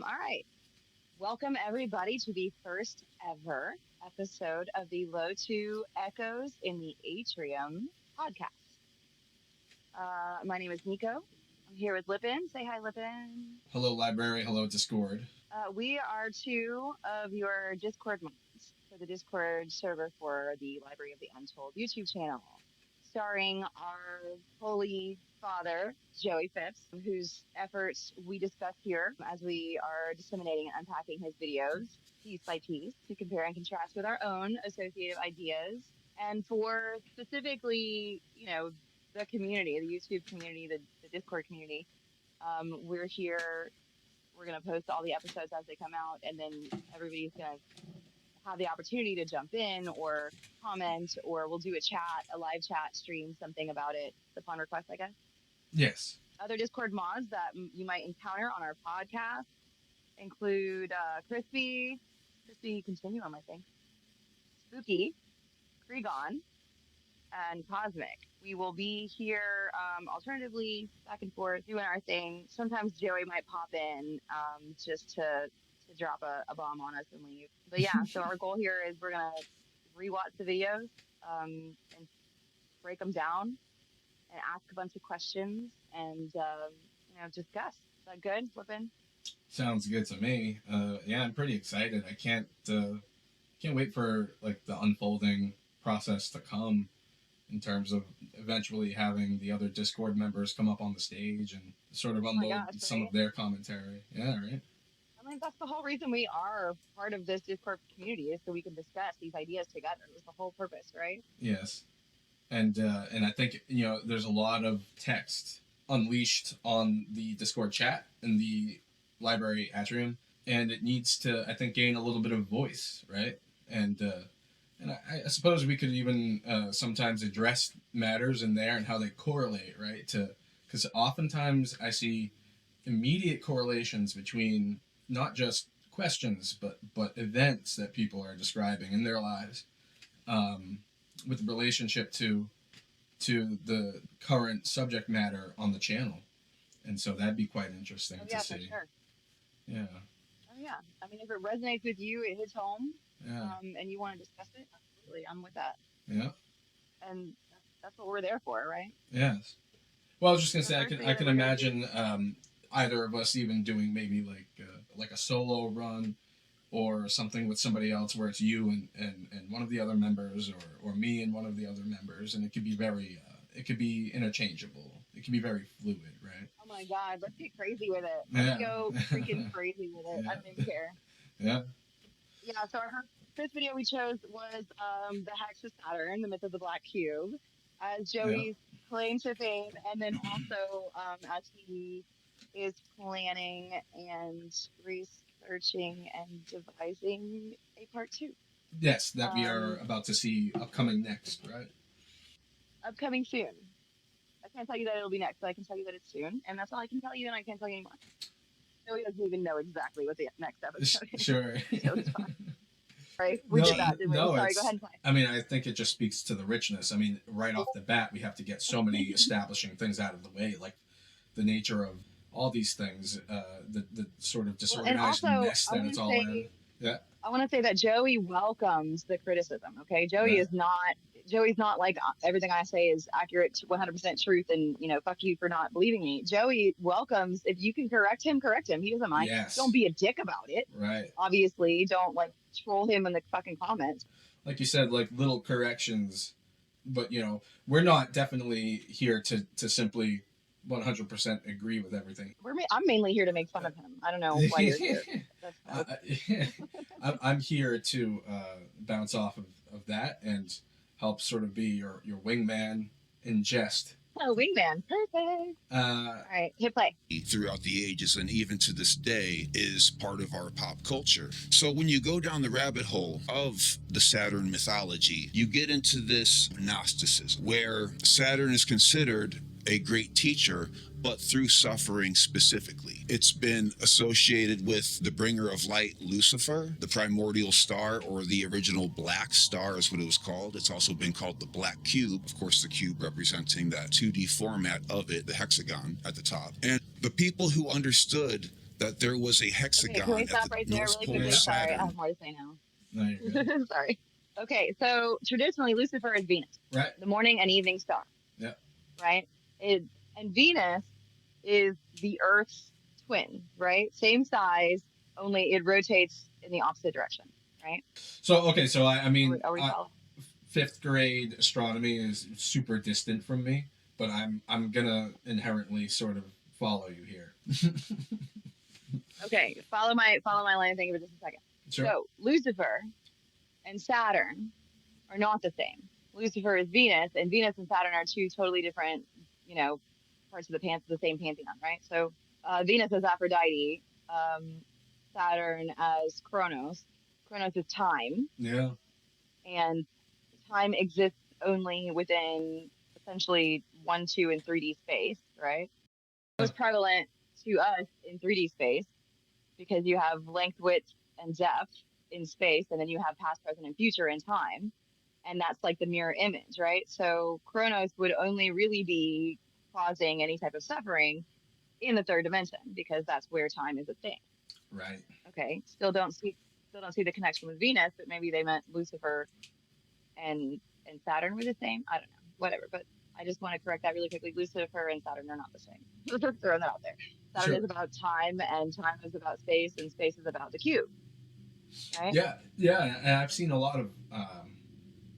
All right. Welcome, everybody, to the first ever episode of the Low to Echoes in the Atrium podcast. My name is Nico. I'm here with Lippin. Say hi, Lippin. Hello, library. Hello, Discord. We are two of your Discord mods for the Discord server for the Library of the Untold YouTube channel, starring our holy father, Joey Phipps, whose efforts we discuss here as we are disseminating and unpacking his videos piece by piece to compare and contrast with our own associative ideas. And for specifically, the community, the YouTube community, the Discord community, we're here. We're going to post all the episodes as they come out, and then everybody's going to have the opportunity to jump in or comment, or we'll do a live chat stream, something about it upon request, I guess. Yes. Other Discord mods that you might encounter on our podcast include Crispy Continuum, I think, Spooky, Kregon, and Cosmic. We will be here alternatively back and forth doing our thing. Sometimes Joey might pop in just to drop a bomb on us and leave. But yeah, so our goal here is we're going to rewatch the videos and break them down and ask a bunch of questions and, discuss. Is that good, Flippin? Sounds good to me. Yeah, I'm pretty excited. I can't wait for like the unfolding process to come in terms of eventually having the other Discord members come up on the stage and sort of unload some of their commentary. Yeah, right. I mean, that's the whole reason we are part of this Discord community, is so we can discuss these ideas together. That's the whole purpose, right? Yes. And I think, there's a lot of text unleashed on the Discord chat in the Library Atrium, and it needs to, I think, gain a little bit of voice, right? And I suppose we could even sometimes address matters in there and how they correlate, right? Because oftentimes I see immediate correlations between not just questions, but events that people are describing in their lives, with relationship to the current subject matter on the channel. And so that'd be quite interesting to see. For sure. Yeah. Oh yeah. I mean, if it resonates with you, it hits home. Yeah. And you want to discuss it, absolutely, I'm with that. Yeah. And that's what we're there for, right? Yes. Well, I was just gonna say, I can imagine either of us even doing maybe like a solo run or something with somebody else where it's you and one of the other members, or me and one of the other members, and it could be very it could be interchangeable. It can be very fluid, right? Oh my God, let's get crazy with it. Let's go freaking crazy with it. Yeah. I don't even care. Yeah. Yeah, so our first video we chose was the Hex of Saturn, the myth of the Black Cube, as Joey's claim to fame, and then also as he is planning and researching and devising a part 2. Yes, that we are about to see upcoming next, right? Upcoming soon. I can't tell you that it'll be next, but I can tell you that it's soon, and that's all I can tell you, and I can't tell you anymore. Joey doesn't even know exactly what the next episode is. Sure. So it's fine. Right? We did that, didn't we? Sorry, go ahead and play. I mean, I think it just speaks to the richness. I mean, right off the bat, we have to get so many establishing things out of the way, like the nature of all these things, the sort of disorganized mess that it's all in. Yeah. I want to say that Joey welcomes the criticism, okay? Joey's not like everything I say is accurate to 100% truth and, fuck you for not believing me. Joey welcomes, if you can correct him. He doesn't mind. Yes. Don't be a dick about it. Right. Obviously, don't troll him in the fucking comments. Like you said, little corrections, but we're not definitely here to simply 100% agree with everything. I'm mainly here to make fun of him. I don't know why you're here. I'm here to bounce off of that and help sort of be your wingman in jest. Oh, wingman. Perfect. All right, hit play. Throughout the ages and even to this day is part of our pop culture. So when you go down the rabbit hole of the Saturn mythology, you get into this Gnosticism, where Saturn is considered a great teacher, but through suffering specifically. It's been associated with the bringer of light, Lucifer, the primordial star, or the original black star is what it was called. It's also been called the Black Cube. Of course, the cube representing that 2D format of it, the hexagon at the top. And the people who understood that there was a Okay, hexagon can we at stop the right there North really Pole quickly? of Sorry, I Saturn. have more to say now. No, you're good. Sorry. Okay, so traditionally Lucifer is Venus, Right. the morning and evening star, Yeah. right? And Venus is the Earth's twin, right? Same size, only it rotates in the opposite direction, right? So okay, so I mean, Are we following? fifth grade astronomy is super distant from me, but I'm gonna inherently sort of follow you here. Okay, follow my line of thinking for just a second. Sure. So Lucifer and Saturn are not the same. Lucifer is Venus, and Venus and Saturn are two totally different, parts of the same pantheon, right? So Venus is Aphrodite, Saturn as Kronos. Kronos is time, Yeah. and time exists only within essentially 1, 2, and 3D space, right? Most prevalent to us in 3D space because you have length, width, and depth in space, and then you have past, present, and future in time. And that's like the mirror image, right? So Kronos would only really be causing any type of suffering in the third dimension because that's where time is a thing. Right. Okay. Still don't see the connection with Venus, but maybe they meant Lucifer and Saturn were the same. I don't know. Whatever. But I just want to correct that really quickly. Lucifer and Saturn are not the same. Just throwing that out there. Saturn Sure. is about time, and time is about space, and space is about the cube. Right? Yeah, and I've seen a lot of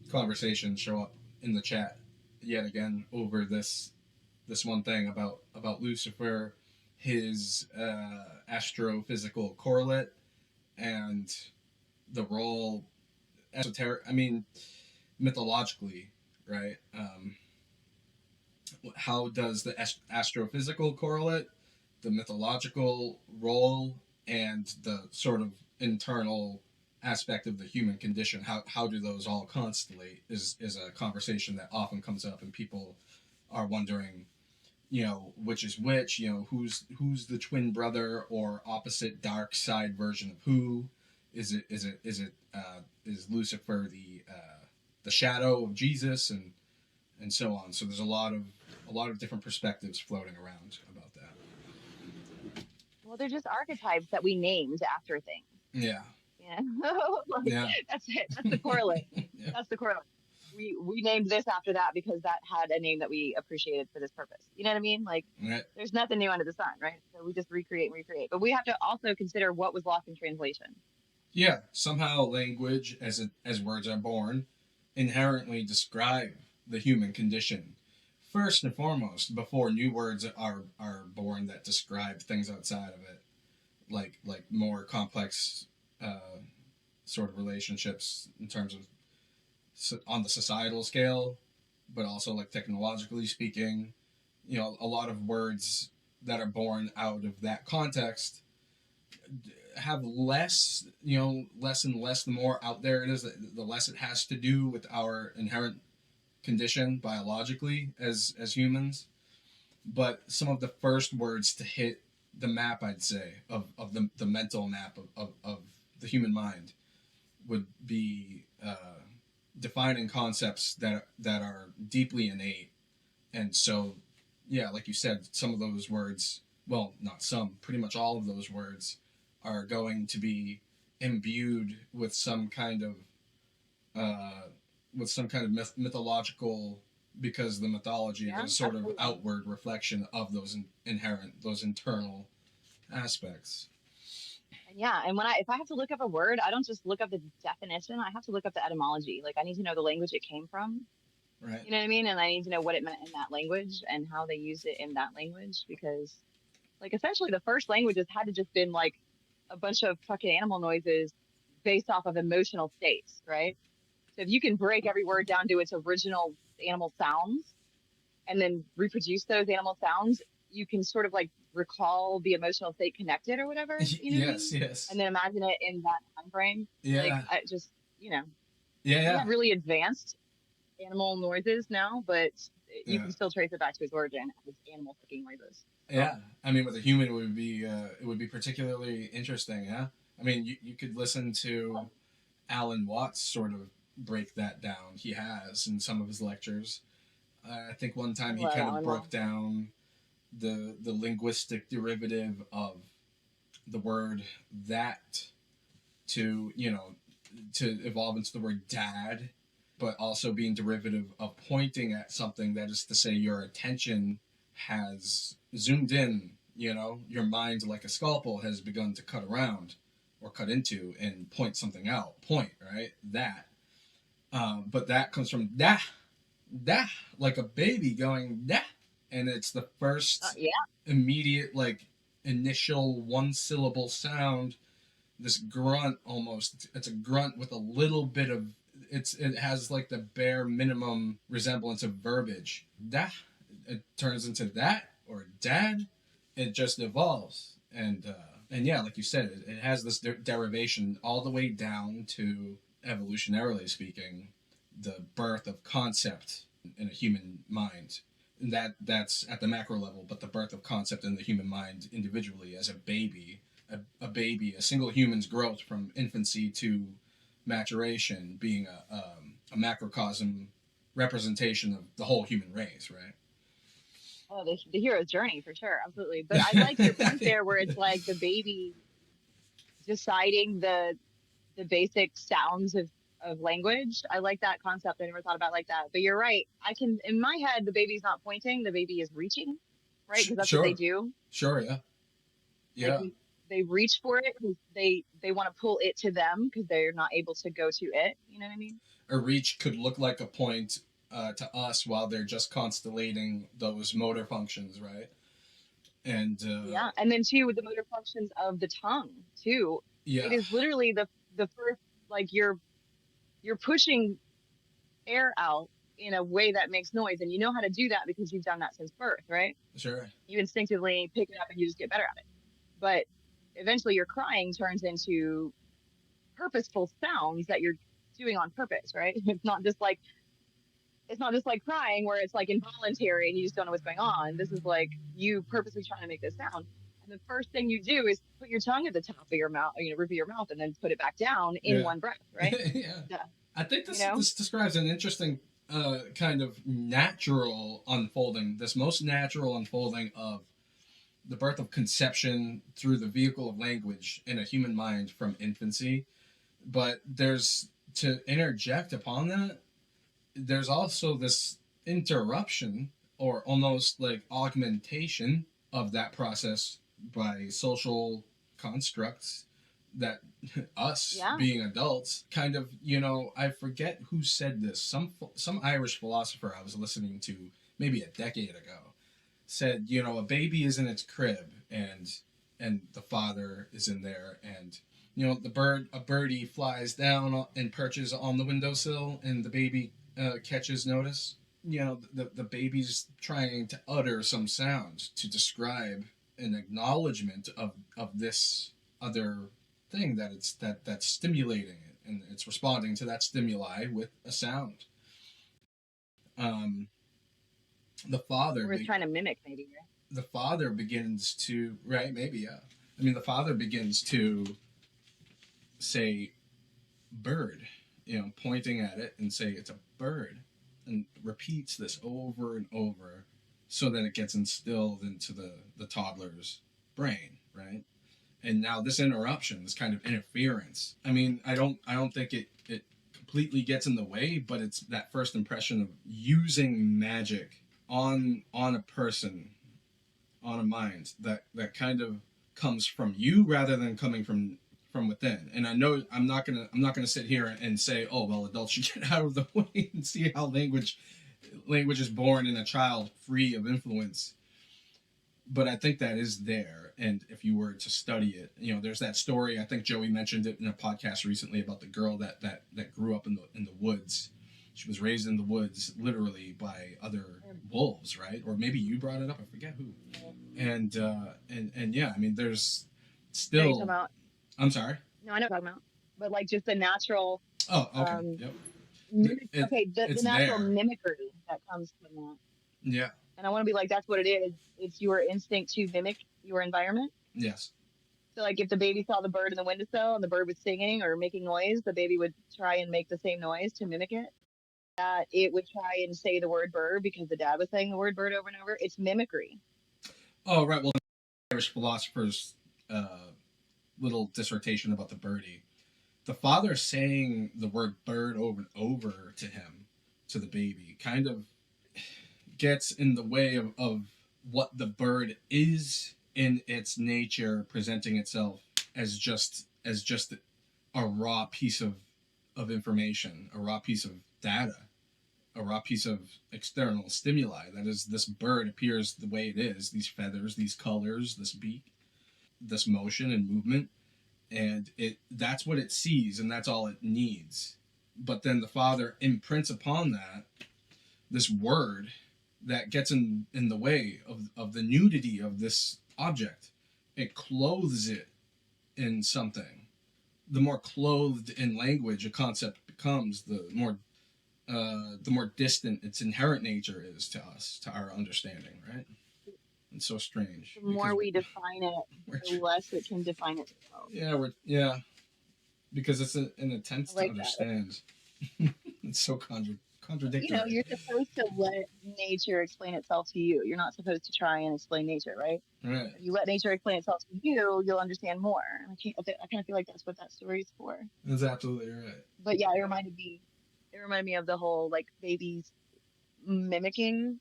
conversations show up in the chat yet again over this one thing about Lucifer, his astrophysical correlate, and the role esoteric. I mean, mythologically, right? How does the astrophysical correlate, the mythological role, and the sort of internal aspect of the human condition, how do those all constellate is a conversation that often comes up, and people are wondering, which is which, who's the twin brother or opposite dark side version of who. Is Lucifer the shadow of Jesus, and so on. So there's a lot of different perspectives floating around about that. Well, they're just archetypes that we named after things. Yeah. Yeah. That's it. That's the correlate. Yeah. That's the correlate. We named this after that because that had a name that we appreciated for this purpose. You know what I mean? Like, Right. There's nothing new under the sun, right? So we just recreate and recreate. But we have to also consider what was lost in translation. Yeah. Somehow language, as words are born, inherently describe the human condition. First and foremost, before new words are born that describe things outside of it, like more complex sort of relationships in terms of on the societal scale, but also like technologically speaking, a lot of words that are born out of that context have less and less, the more out there it is, the less it has to do with our inherent condition biologically as humans. But some of the first words to hit the map, I'd say, of the mental map of the human mind would be defining concepts that are deeply innate. And so, yeah, like you said, some of those words, well, not some, pretty much all of those words are going to be imbued with some kind of mythological, because the mythology is a sort of outward reflection of those those internal aspects. Yeah, and if I have to look up a word, I don't just look up the definition. I have to look up the etymology. Like, I need to know the language it came from. Right. You know what I mean? And I need to know what it meant in that language and how they used it in that language, because, like, essentially the first languages had to just been like a bunch of fucking animal noises based off of emotional states, right? So if you can break every word down to its original animal sounds and then reproduce those animal sounds, you can sort of like recall the emotional state connected or whatever. You know what I mean? Yes. And then imagine it in that time frame. Yeah. Like, I just, Yeah. We have really advanced animal noises now, but you can still trace it back to its origin as animal fucking noises. Yeah, I mean, with a human, it would be particularly interesting. Yeah, I mean, you could listen to Alan Watts sort of break that down. He has in some of his lectures. I think one time he kind of broke down the linguistic derivative of the word that to, to evolve into the word dad, but also being derivative of pointing at something, that is to say your attention has zoomed in, your mind, like a scalpel, has begun to cut around or cut into and point something out. Point, right? That. But that comes from da, like a baby going da. And it's the first Yeah. immediate, like, initial one syllable sound, this grunt almost. It's a grunt with a little bit of, it has like the bare minimum resemblance of verbiage. Da, it turns into that or dad. It just evolves, and yeah, like you said, it has this derivation all the way down to, evolutionarily speaking, the birth of concept in a human mind. And that's at the macro level, but the birth of concept in the human mind individually as a baby, a single human's growth from infancy to maturation, being a macrocosm representation of the whole human race, right? Oh, the hero's journey for sure, absolutely. But I like your point there, where it's like the baby deciding the basic sounds of language. I like that concept. I never thought about it like that. But you're right. I can, in my head, the baby's not pointing, the baby is reaching, right? Because that's what they Sure, do. sure, yeah, Like yeah. they reach for it because they want to pull it to them because they're not able to go to it. You know what I mean? A reach could look like a point to us while they're just constellating those motor functions, right? And Yeah. And then too, with the motor functions of the tongue too, it yeah, is literally the first, like you're pushing air out in a way that makes noise, and you know how to do that because you've done that since birth, right? sure, You instinctively pick it up and you just get better at it. But eventually your crying turns into purposeful sounds that you're doing on purpose, right? It's not just like crying where it's like involuntary and you just don't know what's going on. This is like you purposely trying to make this sound. And the first thing you do is put your tongue at the top of your mouth, roof of your mouth, and then put it back down in yeah, one breath, right? yeah. Duh. I think You this know? this describes an interesting kind of natural unfolding. This most natural unfolding of the birth of conception through the vehicle of language in a human mind from infancy. But there's, to interject upon that, there's also this interruption or almost like augmentation of that process by social constructs that us Yeah. being adults kind of, I forget who said this, some Irish philosopher I was listening to maybe a decade ago said, a baby is in its crib, and the father is in there, and a birdie flies down and perches on the windowsill, and the baby catches notice. The baby's trying to utter some sound to describe an acknowledgement of this other thing that's stimulating it, and it's responding to that stimuli with a sound. Um, the father Or it's trying to mimic maybe, right? the father begins to, right, maybe, yeah, I mean, the father begins to say bird, pointing at it and say it's a bird, and repeats this over and over so that it gets instilled into the toddler's brain, right? And now this interruption, this kind of interference, I mean, I don't think it completely gets in the way, but it's that first impression of using magic on a person, on a mind, that kind of comes from you rather than coming from within. And I know I'm not gonna sit here and say, oh well, adults should get out of the way and see how language is born in a child free of influence. But I think that is there, and if you were to study it, there's that story. I think Joey mentioned it in a podcast recently about the girl that grew up in the woods. She was raised in the woods, literally, by other wolves, right? Or maybe you brought it up. I forget who. And yeah, I mean, there's No, you're talking still. about, I'm sorry. no, I know what you're talking about. But like just the natural Oh, okay. um Yep. okay, the It's natural there. mimicry that comes from that. Yeah. And I want to be like, that's what it is. It's your instinct to mimic your environment. Yes. So like if the baby saw the bird in the windowsill and the bird was singing or making noise, the baby would try and make the same noise to mimic it. That it would try and say the word bird because the dad was saying the word bird over and over. It's mimicry. Oh, right. Well, Irish philosophers little dissertation about the birdie. The father saying the word bird over and over to him, to the baby, kind of gets in the way of what the bird is in its nature, presenting itself as just a raw piece of information, a raw piece of data, a raw piece of external stimuli. That is, this bird appears the way it is, these feathers, these colors, this beak, this motion and movement, and that's what it sees, and that's all it needs. But then the father imprints upon that this word that gets in the way of the nudity of this object. It clothes it in something. The more clothed in language a concept becomes, the more distant its inherent nature is to us, to our understanding, right? It's so strange. The more we define it, the less it can define itself. Yeah, because it's an attempt like to understand. It's so contradictory. You know, you're supposed to let nature explain itself to you. You're not supposed to try and explain nature, right? Right. If you let nature explain itself to you, you'll understand more. I kind of feel like that's what that story is for. That's absolutely right. But yeah, it reminded me of the whole like babies mimicking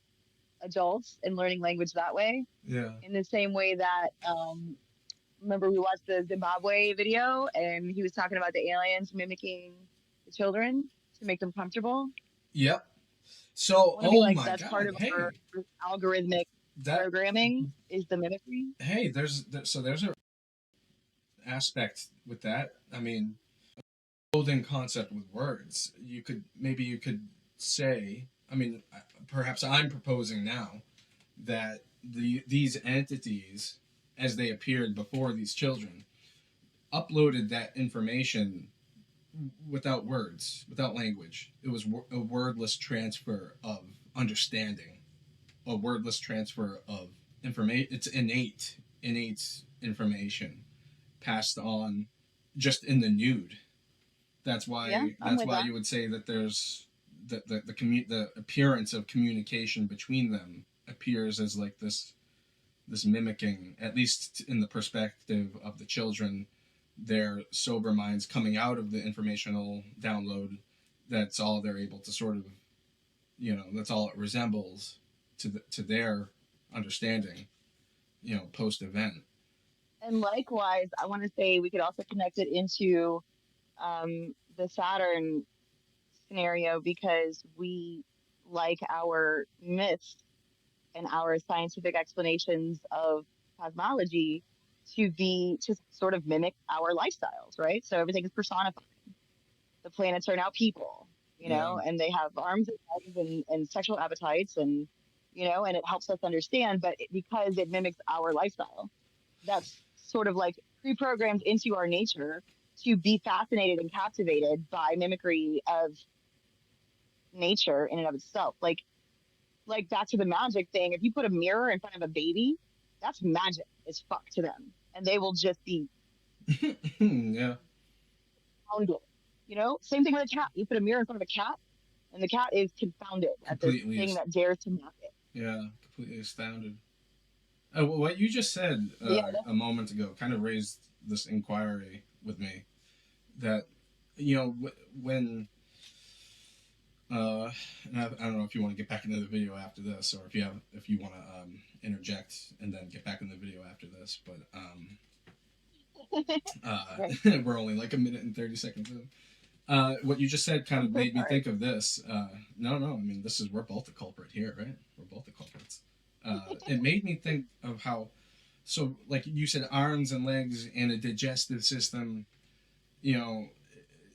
adults and learning language that way. Yeah. In the same way that remember we watched the Zimbabwe video and he was talking about the aliens mimicking the children to make them comfortable. Yep. So, my that's God. Part of our algorithmic programming is the mimicry. Hey, there's an aspect with that. I mean, a clothing concept with words. You could say. I mean, perhaps I'm proposing now that these entities, as they appeared before these children, uploaded that information without words, without language. It was a wordless transfer of understanding, a wordless transfer of information. It's innate information passed on just in the nude. That's why you would say that there's the appearance of communication between them appears as like this mimicking, at least in the perspective of the children, their sober minds coming out of the informational download. That's all they're able to sort of, that's all it resembles to their understanding, post event. And likewise, I want to say we could also connect it into the Saturn scenario, because we like our myths and our scientific explanations of cosmology to sort of mimic our lifestyles, right? So everything is personified. The planets are now people, and they have arms and legs and sexual appetites, and and it helps us understand. But because it mimics our lifestyle, that's sort of like pre-programmed into our nature to be fascinated and captivated by mimicry of nature in and of itself. Like back to the magic thing. If you put a mirror in front of a baby, that's magic as fuck to them, and they will just be yeah. Confounded. Same thing with a cat. You put a mirror in front of a cat, and the cat is confounded at this thing that dares to mock it. Yeah, completely astounded. What you just said a moment ago kind of raised this inquiry with me that, when and I don't know if you want to get back into the video after this, or if you want to interject and then get back in the video after this, but we're only like a minute and 30 seconds in. What you just said kind of made me think of this. No, I mean, we're both the culprit here, right? We're both the culprits. It made me think of how, so like you said, arms and legs and a digestive system,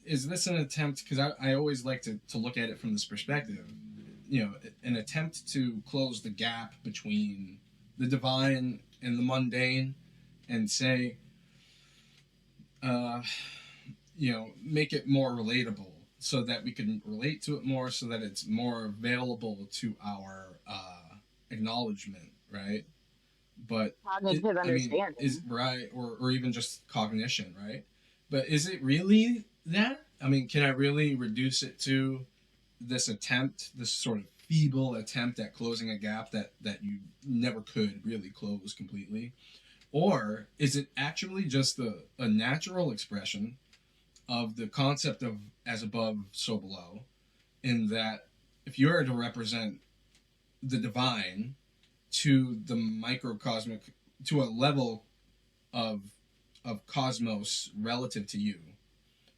is this an attempt, because I always like to look at it from this perspective, an attempt to close the gap between the divine and the mundane, and say, make it more relatable so that we can relate to it more, so that it's more available to our acknowledgement, right? But cognitive understanding, is right, or even just cognition, right? But is it really that? I mean, can I really reduce it to this sort of feeble attempt at closing a gap that you never could really close completely? Or is it actually just a natural expression of the concept of as above, so below, in that if you are to represent the divine to the microcosmic, to a level of cosmos relative to you,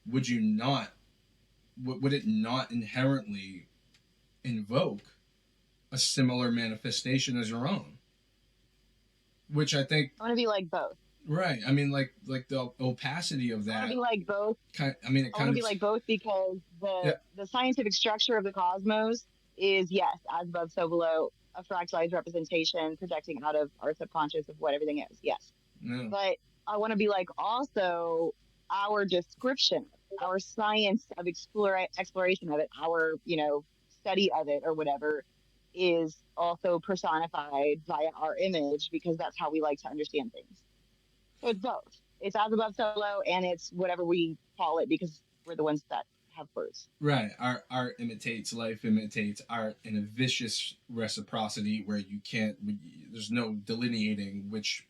would you not, would it not inherently invoke a similar manifestation as your own? Which I think, I want to be like both. right. I mean, like the opacity of I want that. to be like both. I mean, it I kind want to of be like both because yeah. the scientific structure of the cosmos is, yes, as above, so below, a fractalized representation projecting out of our subconscious of what everything is. Yes. No. But I want to be like also our description, our science of exploration of it, our, study of it or whatever is also personified via our image because that's how we like to understand things. So it's both. It's as above, so below, and it's whatever we call it because we're the ones that have words. Right. Art imitates life, imitates art in a vicious reciprocity where you can't. There's no delineating which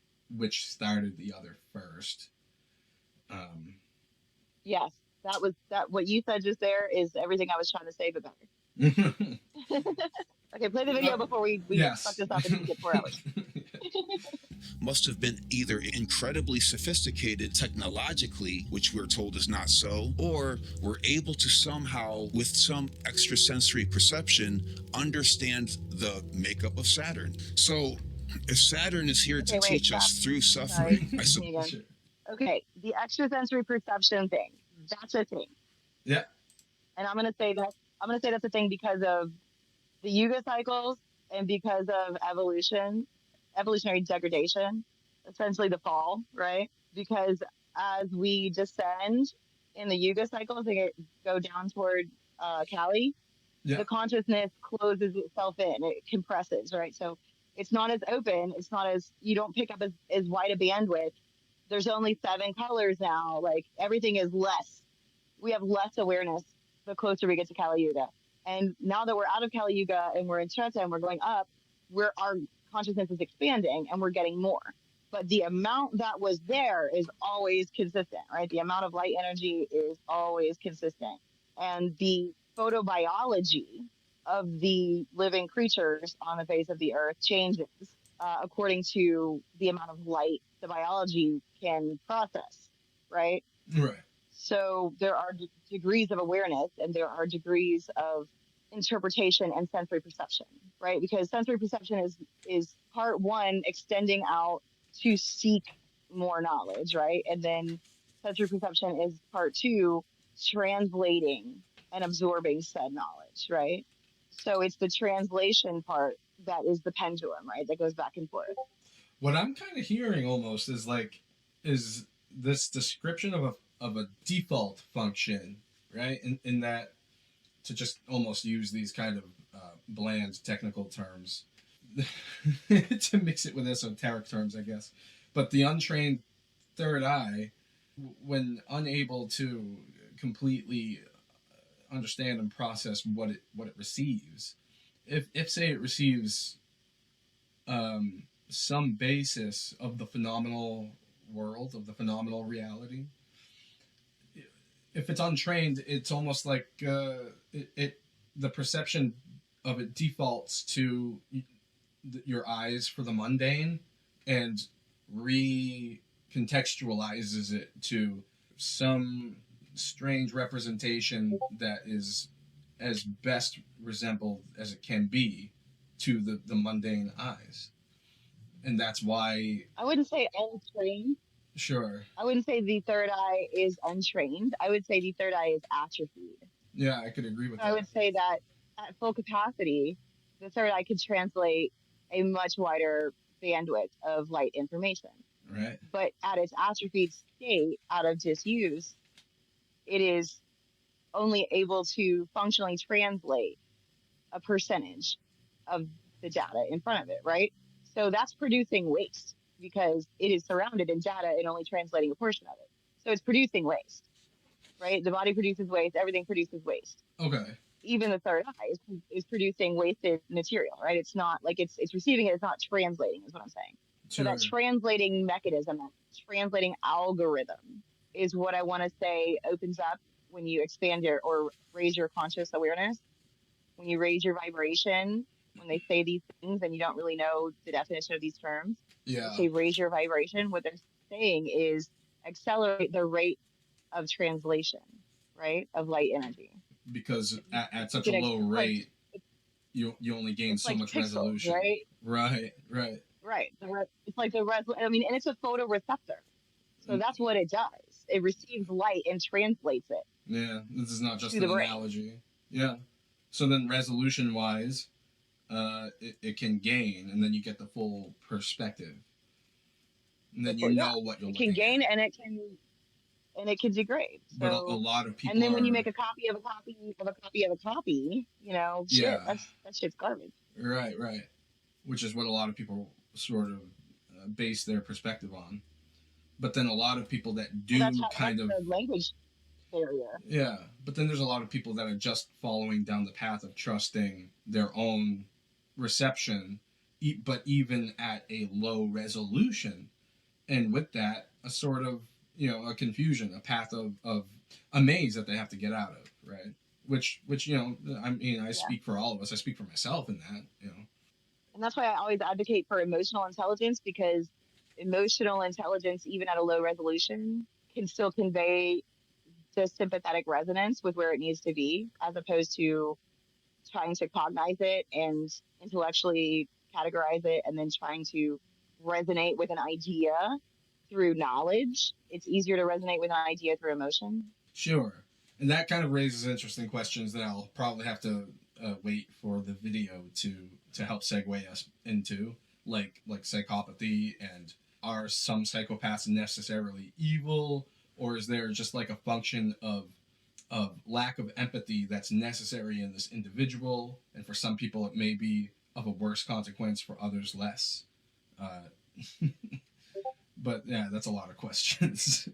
started the other first. Yes, that was that. What you said just there is everything I was trying to say, but better. Okay, play the video before we yes. fuck this up and skip 4 hours. Must have been either incredibly sophisticated technologically, which we're told is not so, or were able to somehow, with some extrasensory perception, understand the makeup of Saturn. So, if Saturn is here to teach us through suffering, I suppose. Okay, the extrasensory perception thing, that's a thing. Yeah. And I'm gonna say that's a thing because of the Yuga cycles and because of evolutionary degradation, essentially the fall, right? Because as we descend in the Yuga cycles and go down toward Kali, Yeah. the consciousness closes itself in, it compresses, right? So it's not as open, it's not as, you don't pick up as wide a bandwidth. There's only 7 colors now, like everything is less. We have less awareness the closer we get to Kali Yuga. And now that we're out of Kali Yuga and we're in Treta and we're going up, our consciousness is expanding and we're getting more. But the amount that was there is always consistent, right? The amount of light energy is always consistent. And the photobiology of the living creatures on the face of the earth changes according to the amount of light the biology can process, right? Right. So there are degrees of awareness and there are degrees of interpretation and sensory perception, right? Because sensory perception is part one, extending out to seek more knowledge, right? And then sensory perception is part two, translating and absorbing said knowledge, right? So it's the translation part that is the pendulum, right? That goes back and forth. What I'm kind of hearing almost is this description of a default function, right? In that, to just almost use these kind of bland technical terms to mix it with esoteric terms, I guess. But the untrained third eye, when unable to completely understand and process what it receives, if say it receives some basis of the phenomenal world, of the phenomenal reality, if it's untrained, it's almost like the perception of it defaults to your eyes for the mundane and recontextualizes it to some strange representation that is as best resembled as it can be to the mundane eyes. And that's why I wouldn't say untrained. Sure. I wouldn't say the third eye is untrained. I would say the third eye is atrophied. Yeah, I could agree with that. I would say that at full capacity, the third eye could translate a much wider bandwidth of light information. Right. But at its atrophied state, out of disuse, it is only able to functionally translate a percentage of the data in front of it, right? So that's producing waste because it is surrounded in data and only translating a portion of it. So it's producing waste, right? The body produces waste, everything produces waste. Okay. Even the third eye is producing wasted material, right? It's not like it's receiving it, it's not translating, is what I'm saying. So that translating mechanism, that translating algorithm is what I want to say opens up when you expand your or raise your conscious awareness, when you raise your vibration, when they say these things and you don't really know the definition of these terms. Yeah. They say raise your vibration. What they're saying is accelerate the rate of translation, right? Of light energy. Because at such a low rate, you only gain so much pixels, resolution. Right. Right. It's like the I mean, and it's a photoreceptor. So that's what it does. It receives light and translates it. Yeah, this is not just an analogy. Yeah. So then resolution-wise, it can gain, and then you get the full perspective. And then you know what you're looking at. It can gain, and it can degrade. So, but a lot of people. And then when you make a copy of a copy of a copy of a copy, you know, shit, that shit's garbage. Right. Which is what a lot of people sort of base their perspective on. But then a lot of people that do that's the language barrier. Yeah, but then there's a lot of people that are just following down the path of trusting their own reception, but even at a low resolution, and with that, a sort of, you know, a confusion, a path of a maze that they have to get out of, right? Which you know, I mean, I speak for all of us. I speak for myself in that, you know. And that's why I always advocate for emotional intelligence, because emotional intelligence, even at a low resolution, can still convey the sympathetic resonance with where it needs to be, as opposed to trying to cognize it and intellectually categorize it and then trying to resonate with an idea through knowledge. It's easier to resonate with an idea through emotion. Sure. And that kind of raises interesting questions that I'll probably have to wait for the video to help segue us into, like psychopathy, and are some psychopaths necessarily evil, or is there just like a function of lack of empathy that's necessary in this individual, and for some people it may be of a worse consequence, for others less. But yeah, that's a lot of questions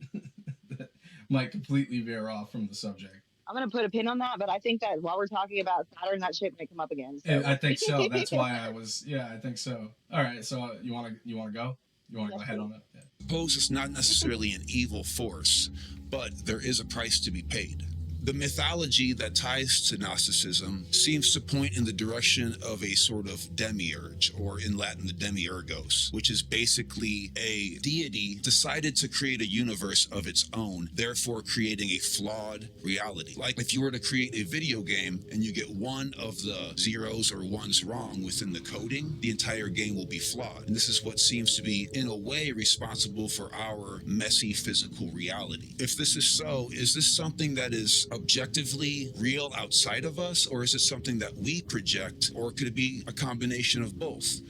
that might completely veer off from the subject. I'm going to put a pin on that, but I think that while we're talking about Saturn, that shit might come up again. So. I think so. That's why I think so. All right, so you want to go? You want to go ahead on it? Yeah. Suppose it's not necessarily an evil force, but there is a price to be paid. The mythology that ties to Gnosticism seems to point in the direction of a sort of demiurge, or in Latin, the demiurgos, which is basically a deity decided to create a universe of its own, therefore creating a flawed reality. Like if you were to create a video game and you get one of the zeros or ones wrong within the coding, the entire game will be flawed. And this is what seems to be, in a way, responsible for our messy physical reality. If this is so, is this something that is objectively real outside of us, or is it something that we project, or could it be a combination of both?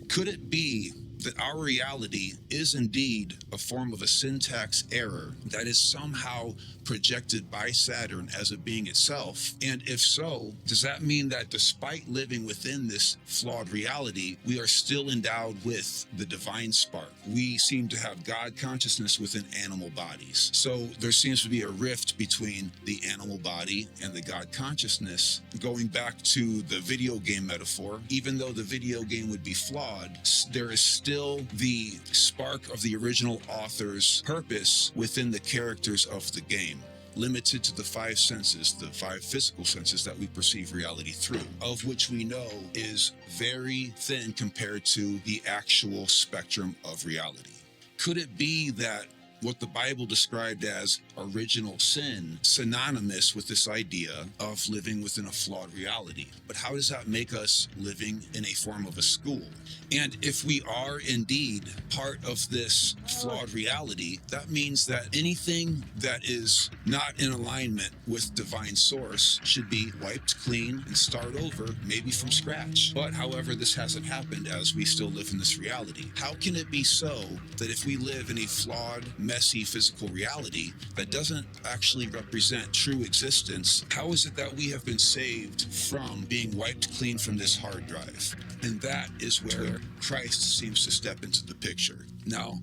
Could it be that our reality is indeed a form of a syntax error that is somehow projected by Saturn as a being itself? And if so, does that mean that despite living within this flawed reality, we are still endowed with the divine spark? We seem to have God consciousness within animal bodies. So there seems to be a rift between the animal body and the God consciousness. Going back to the video game metaphor, even though the video game would be flawed, there is still the spark of the original author's purpose within the characters of the game, limited to the five senses, the five physical senses that we perceive reality through, of which we know is very thin compared to the actual spectrum of reality. Could it be that what the Bible described as original sin, synonymous with this idea of living within a flawed reality? But how does that make us living in a form of a school? And if we are indeed part of this flawed reality, that means that anything that is not in alignment with divine source should be wiped clean and start over, maybe from scratch. But however, this hasn't happened as we still live in this reality. How can it be so that if we live in a flawed, messy physical reality that doesn't actually represent true existence, how is it that we have been saved from being wiped clean from this hard drive? And that is where Christ seems to step into the picture. Now,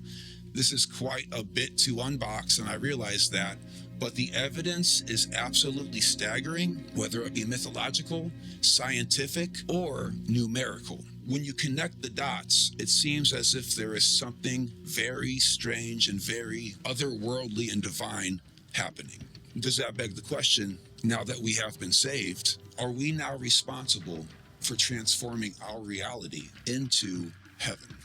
this is quite a bit to unbox, and I realize that, but the evidence is absolutely staggering, whether it be mythological, scientific, or numerical. When you connect the dots, it seems as if there is something very strange and very otherworldly and divine happening. Does that beg the question, now that we have been saved, are we now responsible for transforming our reality into heaven,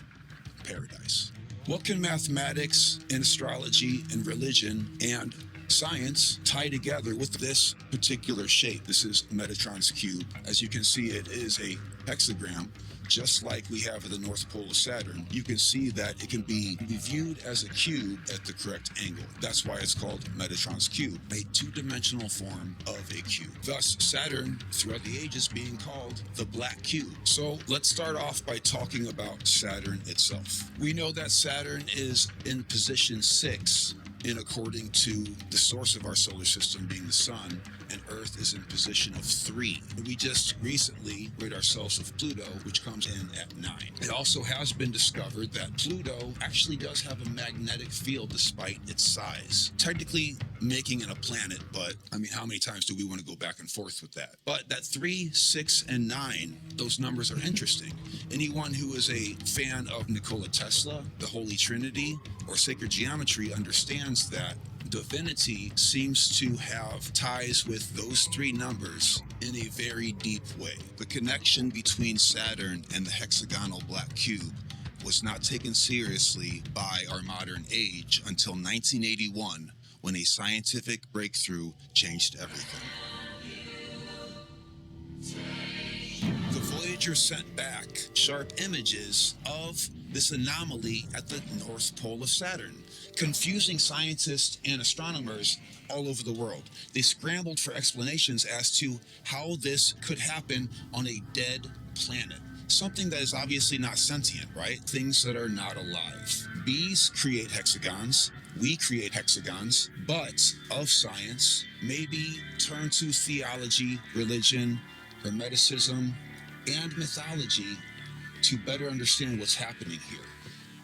paradise? What can mathematics and astrology and religion and science tie together with this particular shape? This is Metatron's cube. As you can see, it is a hexagram, just like we have at the North Pole of Saturn. You can see that it can be viewed as a cube at the correct angle. That's why it's called Metatron's cube, a two-dimensional form of a cube. Thus, Saturn, throughout the ages, being called the black cube. So let's start off by talking about Saturn itself. We know that Saturn is in position 6, and according to the source of our solar system being the sun, and Earth is in position of 3. We just recently rid ourselves of Pluto, which comes in at 9. It also has been discovered that Pluto actually does have a magnetic field despite its size. Technically making it a planet, but I mean, how many times do we want to go back and forth with that? But that 3, 6, and 9, those numbers are interesting. Anyone who is a fan of Nikola Tesla, the Holy Trinity, or sacred geometry understands that divinity seems to have ties with those 3 numbers in a very deep way. The connection between Saturn and the hexagonal black cube was not taken seriously by our modern age until 1981, when a scientific breakthrough changed everything. The Voyager sent back sharp images of this anomaly at the North Pole of Saturn, confusing scientists and astronomers all over the world. They scrambled for explanations as to how this could happen on a dead planet. Something that is obviously not sentient, right? Things that are not alive. Bees create hexagons. We create hexagons, but of science, maybe turn to theology, religion, hermeticism, and mythology to better understand what's happening here.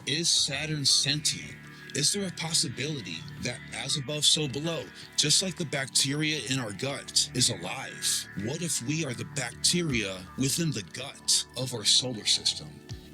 Is Saturn sentient? Is there a possibility that as above, so below, just like the bacteria in our gut is alive? What if we are the bacteria within the gut of our solar system,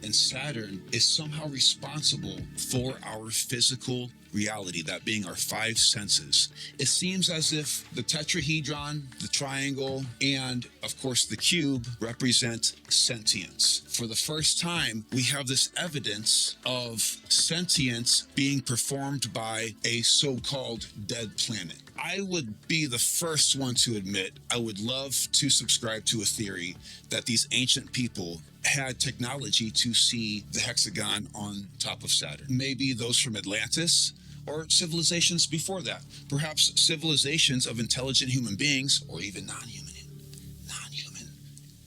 and Saturn is somehow responsible for our physical reality, that being our 5 senses? It seems as if the tetrahedron, the triangle, and of course the cube represent sentience. For the first time, we have this evidence of sentience being performed by a so-called dead planet. I would be the first one to admit I would love to subscribe to a theory that these ancient people had technology to see the hexagon on top of Saturn. Maybe those from Atlantis, or civilizations before that. Perhaps civilizations of intelligent human beings, or even non-human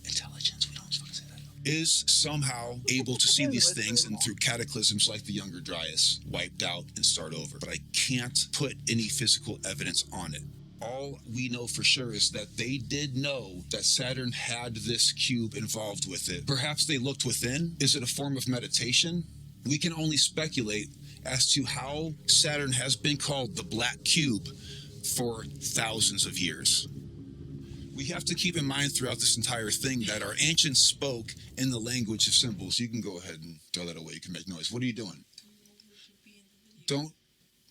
intelligence, we don't fucking say that, is somehow able to see these things, and through cataclysms like the Younger Dryas, wiped out and start over. But I can't put any physical evidence on it. All we know for sure is that they did know that Saturn had this cube involved with it. Perhaps they looked within. Is it a form of meditation? We can only speculate as to how Saturn has been called the black cube for thousands of years. We have to keep in mind throughout this entire thing that our ancients spoke in the language of symbols. You can go ahead and throw that away. You can make noise. What are you doing? Don't.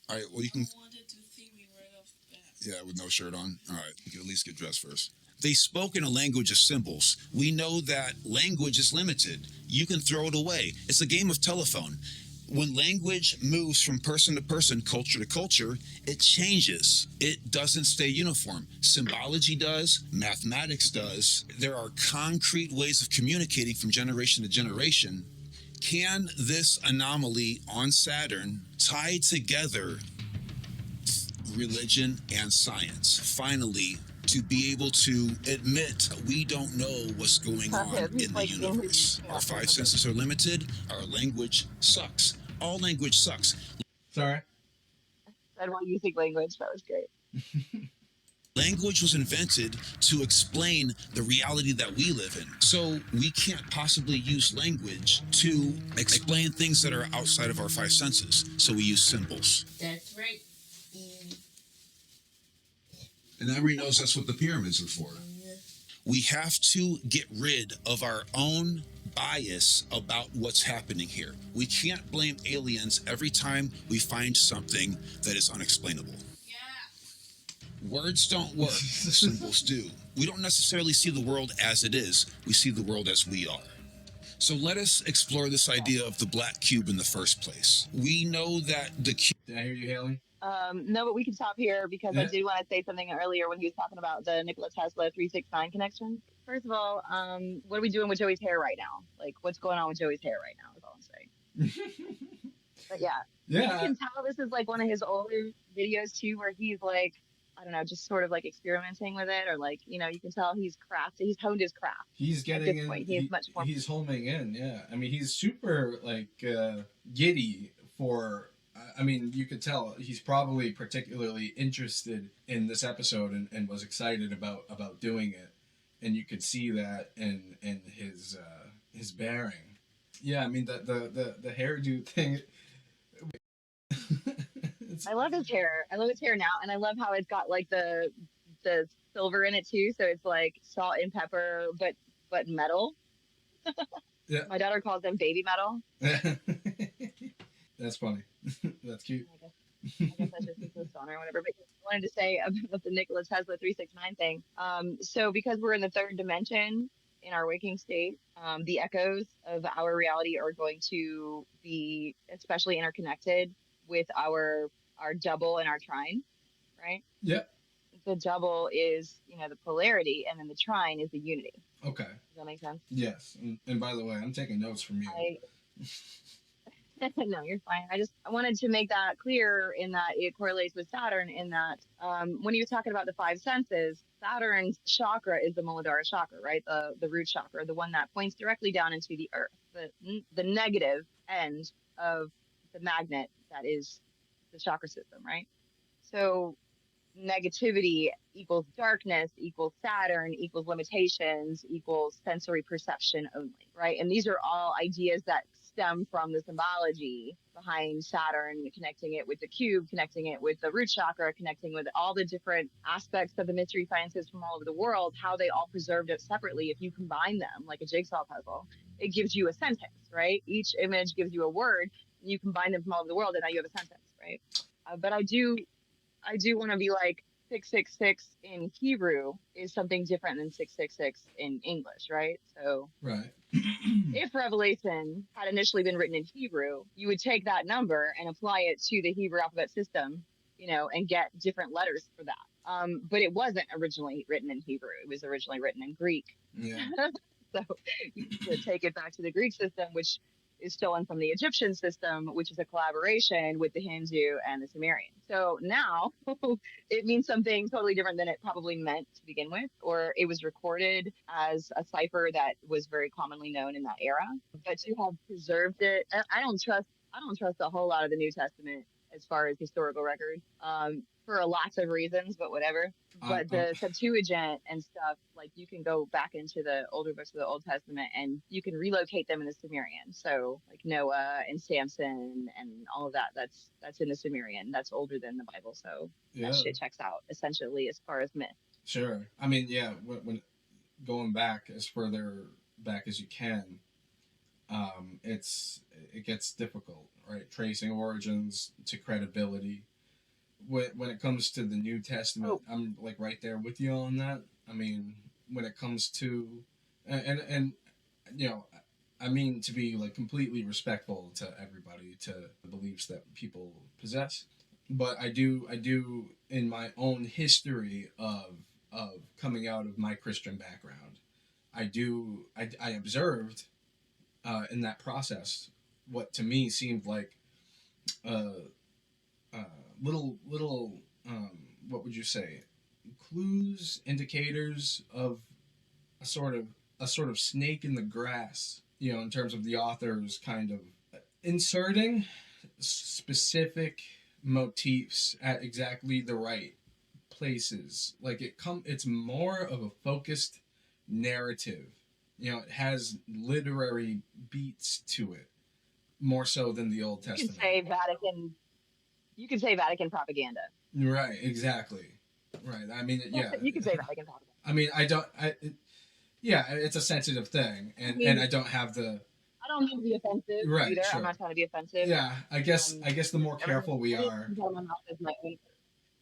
All right, well, you can. Yeah, with no shirt on. All right, you can at least get dressed first. They spoke in a language of symbols. We know that language is limited. You can throw it away. It's a game of telephone. When language moves from person to person, culture to culture, it changes. It doesn't stay uniform. Symbology does, mathematics does. There are concrete ways of communicating from generation to generation. Can this anomaly on Saturn tie together religion and science? Finally, to be able to admit we don't know what's going on in the universe. Our 5 senses are limited. Our language sucks. All language sucks. Sorry. Said while using language. That was great. Language was invented to explain the reality that we live in. So we can't possibly use language to explain things that are outside of our 5 senses. So we use symbols. That's right. And everybody knows that's what the pyramids are for. We have to get rid of our own bias about what's happening here. We can't blame aliens every time we find something that is unexplainable. Words don't work, symbols do. We don't necessarily see the world as it is, we see the world as we are. So let us explore this idea of the black cube in the first place. We know that the cube... Did I hear you, Haley? No, but we can stop here because I did want to say something earlier when he was talking about the Nikola Tesla 369 connection. First of all, what are we doing with Joey's hair right now? Like, what's going on with Joey's hair right now is all I'm saying. But yeah, you can tell this is like one of his older videos too, where he's like, I don't know, just sort of like experimenting with it, or like, you know, you can tell he's honed his craft. He's getting in. He's much more. He's homing in. Yeah, I mean, he's super like giddy for. I mean, you could tell he's probably particularly interested in this episode and was excited about doing it, and you could see that in his bearing. Yeah, I mean the hairdo thing. I love his hair. I love his hair now, and I love how it's got like the silver in it too. So it's like salt and pepper, but metal. Yeah. My daughter calls them baby metal. That's funny. That's cute. I guess that's just a stoner or whatever. But I wanted to say about the Nikola Tesla 369 thing. So because we're in the third dimension in our waking state, the echoes of our reality are going to be especially interconnected with our double and our trine, right? Yep. The double is, you know, the polarity, and then the trine is the unity. Okay. Does that make sense? Yes. And by the way, I'm taking notes from you. No, you're fine. I wanted to make that clear in that it correlates with Saturn in that when he was talking about the five senses, Saturn's chakra is the Muladhara chakra, right? The root chakra, the one that points directly down into the earth, the negative end of the magnet that is the chakra system, right? So negativity equals darkness, equals Saturn, equals limitations, equals sensory perception only, right? And these are all ideas that stem from the symbology behind Saturn, connecting it with the cube, connecting it with the root chakra, connecting with all the different aspects of the mystery sciences from all over the world, how they all preserved it separately. If you combine them like a jigsaw puzzle, it gives you a sentence, right? Each image gives you a word, and you combine them from all over the world, and now you have a sentence, right? But I do want to be like, 666 in Hebrew is something different than 666 in English, right? So right. If Revelation had initially been written in Hebrew, you would take that number and apply it to the Hebrew alphabet system, you know, and get different letters for that. But it wasn't originally written in Hebrew. It was originally written in Greek. Yeah. So you could take it back to the Greek system, which is stolen from the Egyptian system, which is a collaboration with the Hindu and the Sumerian. So now it means something totally different than it probably meant to begin with, or it was recorded as a cipher that was very commonly known in that era. But to have preserved it, I don't trust a whole lot of the New Testament as far as historical record, for lots of reasons, but whatever. But the Septuagint and stuff, like, you can go back into the older books of the Old Testament and you can relocate them in the Sumerian. So like Noah and Samson and all of that, that's in the Sumerian. That's older than the Bible. So yeah, that shit checks out essentially as far as myth. Sure. I mean, yeah, when going back as further back as you can, it gets difficult, right? Tracing origins to credibility. When it comes to the New Testament, I'm like right there with you on that. I mean, when it comes to, and you know, I mean to be like completely respectful to everybody, to the beliefs that people possess, but I do in my own history of coming out of my Christian background, I observed in that process what to me seemed like little what would you say, clues, indicators of a sort of snake in the grass, you know, in terms of the author's kind of inserting specific motifs at exactly the right places. Like it's more of a focused narrative, you know, it has literary beats to it more so than the Old Testament. You could say Vatican propaganda. Right, exactly. Right. I mean, yeah. You could say Vatican propaganda. I mean, Yeah, it's a sensitive thing, I and mean, I don't have the I don't mean to be offensive right. either. I'm Sure. not trying to be offensive. Yeah, I guess the more Everything, careful we everything are. comes out of my mouth is my own.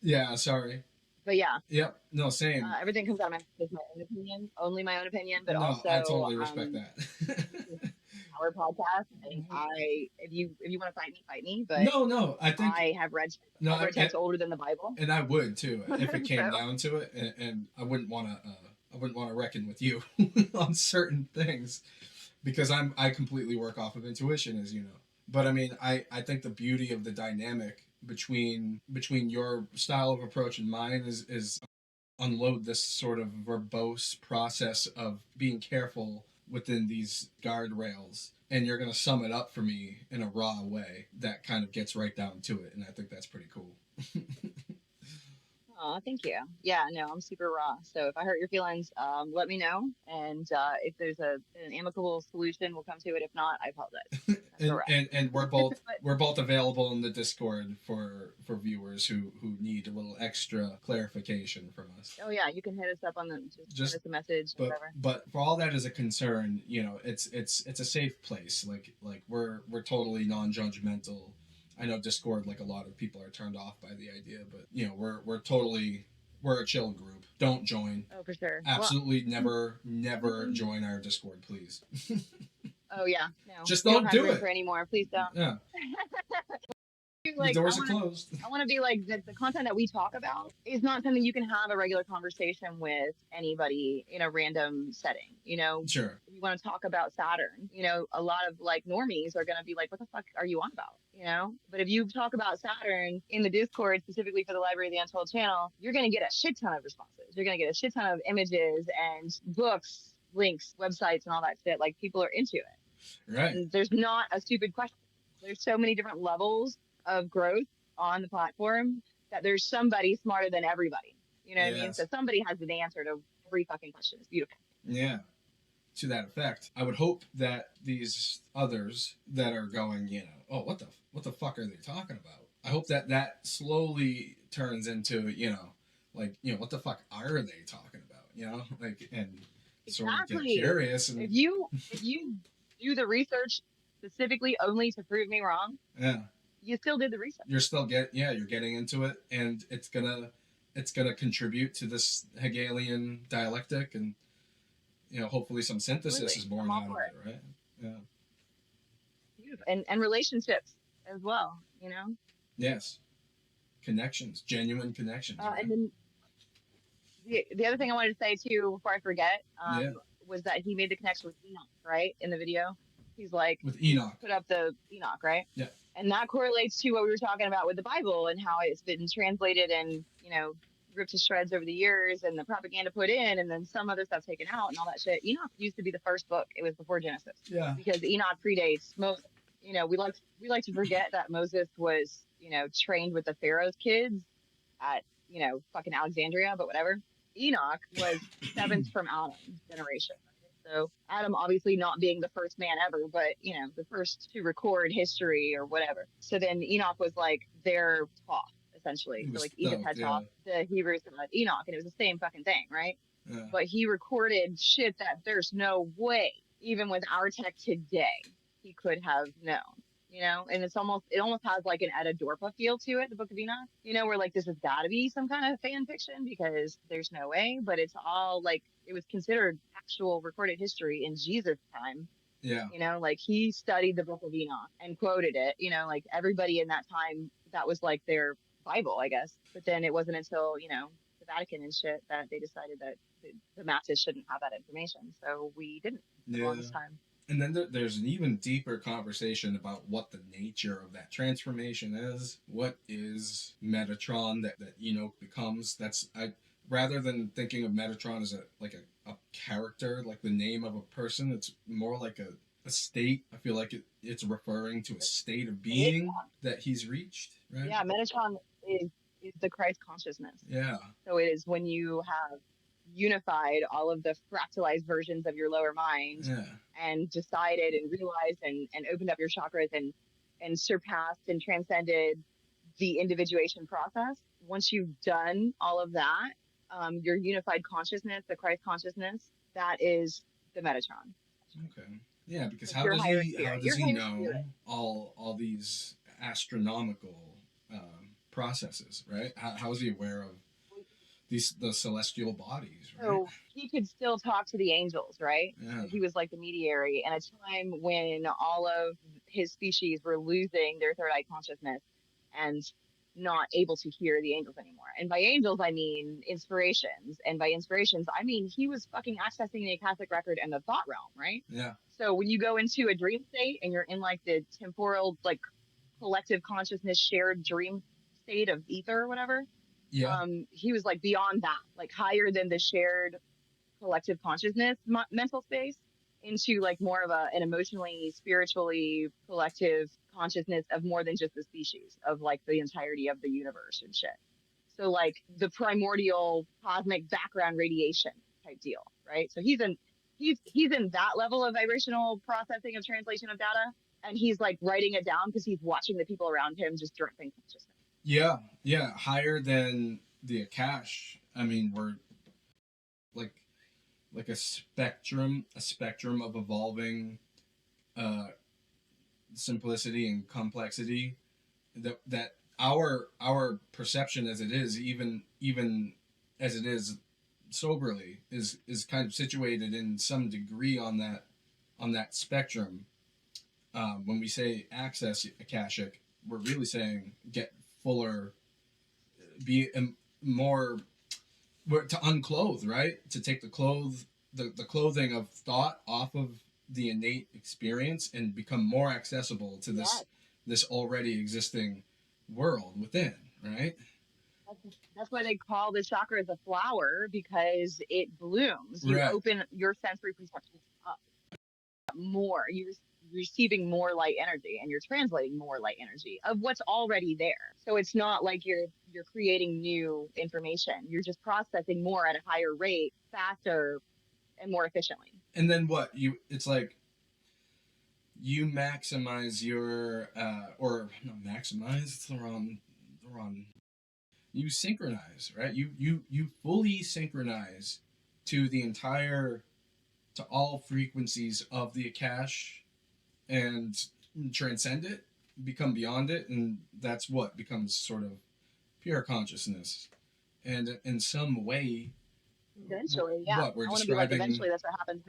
Yeah. Sorry. But yeah, Yep. No. Same. everything comes out of my mouth is my own opinion, only my own opinion. But No, I also, totally respect that. this is our podcast, and if you want to fight me. But No. I think I have read no, I've read texts older than the Bible. and I would too if it came So down to it, and I wouldn't want to. I wouldn't want to reckon with you on certain things because I completely work off of intuition, as you know. But I mean, I think the beauty of the dynamic between your style of approach and mine is unload this sort of verbose process of being careful within these guardrails, and you're going to sum it up for me in a raw way that kind of gets right down to it, and I think that's pretty cool. oh, thank you. Yeah, no, I'm super raw. So if I hurt your feelings, let me know. And if there's an amicable solution, we'll come to it. If not, I apologize. That's all right. And we're both available in the Discord for viewers who need a little extra clarification from us. Oh yeah, you can hit us up on the just send us a message, but whatever. but for all that is a concern, it's a safe place. Like we're totally non-judgmental. I know Discord, like a lot of people are turned off by the idea, but we're a chill group. Don't join. Oh, for sure. Absolutely never join our Discord, please. Oh yeah, no. Just We don't have do room it for anymore. Please don't. Yeah. Like, the doors are closed. I want to be like the content that we talk about is not something you can have a regular conversation with anybody in a random setting. Sure. If you want to talk about Saturn, a lot of like normies are going to be like, what the fuck are you on about? But if you talk about Saturn in the Discord, specifically for the Library of the Untold channel, you're going to get a shit ton of responses. You're going to get a shit ton of images and books, links, websites, and all that shit. Like, people are into it. Right. And there's not a stupid question. There's so many different levels of growth on the platform that there's somebody smarter than everybody. You know what I mean? So somebody has the answer to every fucking question. It's beautiful. Yeah. To that effect, I would hope that these others that are going, oh, what the fuck are they talking about? I hope that slowly turns into, what the fuck are they talking about? And sort of get curious. And if you do the research specifically only to prove me wrong, yeah, you still did the research. You're getting into it, and it's gonna contribute to this Hegelian dialectic, and hopefully some synthesis is born out of it, right? Yeah. Beautiful. And relationships as well, Yes. Connections, genuine connections. Right? And then the other thing I wanted to say too before I forget was that he made the connection with Enoch, right, in the video. He's like, with Enoch, put up the Enoch, right? Yeah. And that correlates to what we were talking about with the Bible and how it's been translated and, ripped to shreds over the years, and the propaganda put in, and then some other stuff taken out and all that shit. Enoch used to be the first book. It was before Genesis. Yeah. Because Enoch predates Moses. We like to forget that Moses was, trained with the Pharaoh's kids at, fucking Alexandria, but whatever. Enoch was seventh from Adam's generation. So Adam obviously not being the first man ever, but, the first to record history or whatever. So then Enoch was like their Toph, essentially. So like Edith had Toph, the Hebrews had Enoch, and it was the same fucking thing, right? Yeah. But he recorded shit that there's no way, even with our tech today, he could have known. And it almost has like an Edda Dorpa feel to it, the Book of Enoch, where like this has got to be some kind of fan fiction because there's no way, but it's all like it was considered actual recorded history in Jesus' time. Yeah. Like he studied the Book of Enoch and quoted it, like everybody in that time, that was like their Bible, I guess. But then it wasn't until, the Vatican and shit that they decided that the masses shouldn't have that information. So we didn't for the longest time. And then there's an even deeper conversation about what the nature of that transformation is. What is Metatron that Enoch becomes? Rather than thinking of Metatron as a character, like the name of a person, it's more like a state. I feel like it's referring to a state of being that he's reached, right? Yeah, Metatron is the Christ consciousness. Yeah. So it is when you have unified all of the fractalized versions of your lower mind and decided and realized and opened up your chakras and surpassed and transcended the individuation process. Once you've done all of that, your unified consciousness, the Christ consciousness, that is the Metatron. Okay. Yeah, because Like your higher spirit. how does Your he higher know spirit. all these astronomical processes, right? How is he aware of the celestial bodies, right? So he could still talk to the angels, right? Yeah. So he was like the mediary in a time when all of his species were losing their third eye consciousness and not able to hear the angels anymore. And by angels, I mean inspirations. And by inspirations, I mean he was fucking accessing the Akashic record and the thought realm, right? Yeah. So when you go into a dream state and you're in like the temporal, like collective consciousness shared dream state of ether or whatever, Yeah. he was like beyond that, like higher than the shared collective consciousness mental space into like more of an emotionally, spiritually collective consciousness of more than just the species, of like the entirety of the universe and shit. So like the primordial cosmic background radiation type deal, right? So he's in that level of vibrational processing of translation of data, and he's like writing it down because he's watching the people around him just directing consciousness. Yeah. Yeah. Higher than the Akash. I mean, we're like a spectrum of evolving uh, simplicity and complexity. That our perception as it is, even as it is soberly, is kind of situated in some degree on that spectrum. When we say access Akashic, we're really saying get fuller, be more, to unclothe, right? To take the clothing of thought off of the innate experience and become more accessible to Yes. this already existing world within, right? That's why they call the chakra the flower, because it blooms. You Right. open your sensory perception up more. You're receiving more light energy, and you're translating more light energy of what's already there. So it's not like you're creating new information. You're just processing more at a higher rate, faster, and more efficiently. And then what you? It's like you maximize your or not maximize. It's the wrong. You synchronize, right? You fully synchronize to the entire, to all frequencies of the Akash and transcend it, become beyond it, and that's what becomes sort of pure consciousness. And in some way, Eventually, yeah. what we're I want to be like, describing eventually that's what happens.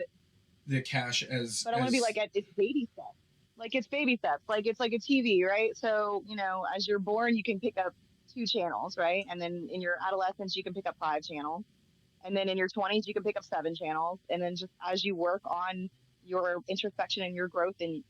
the Akash as But I want to be like, it's baby steps. Like it's baby steps. Like it's like a TV, right? So, as you're born, you can pick up 2 channels, right? And then in your adolescence, you can pick up 5 channels. And then in your 20s, you can pick up 7 channels. And then just as you work on your introspection and your growth, and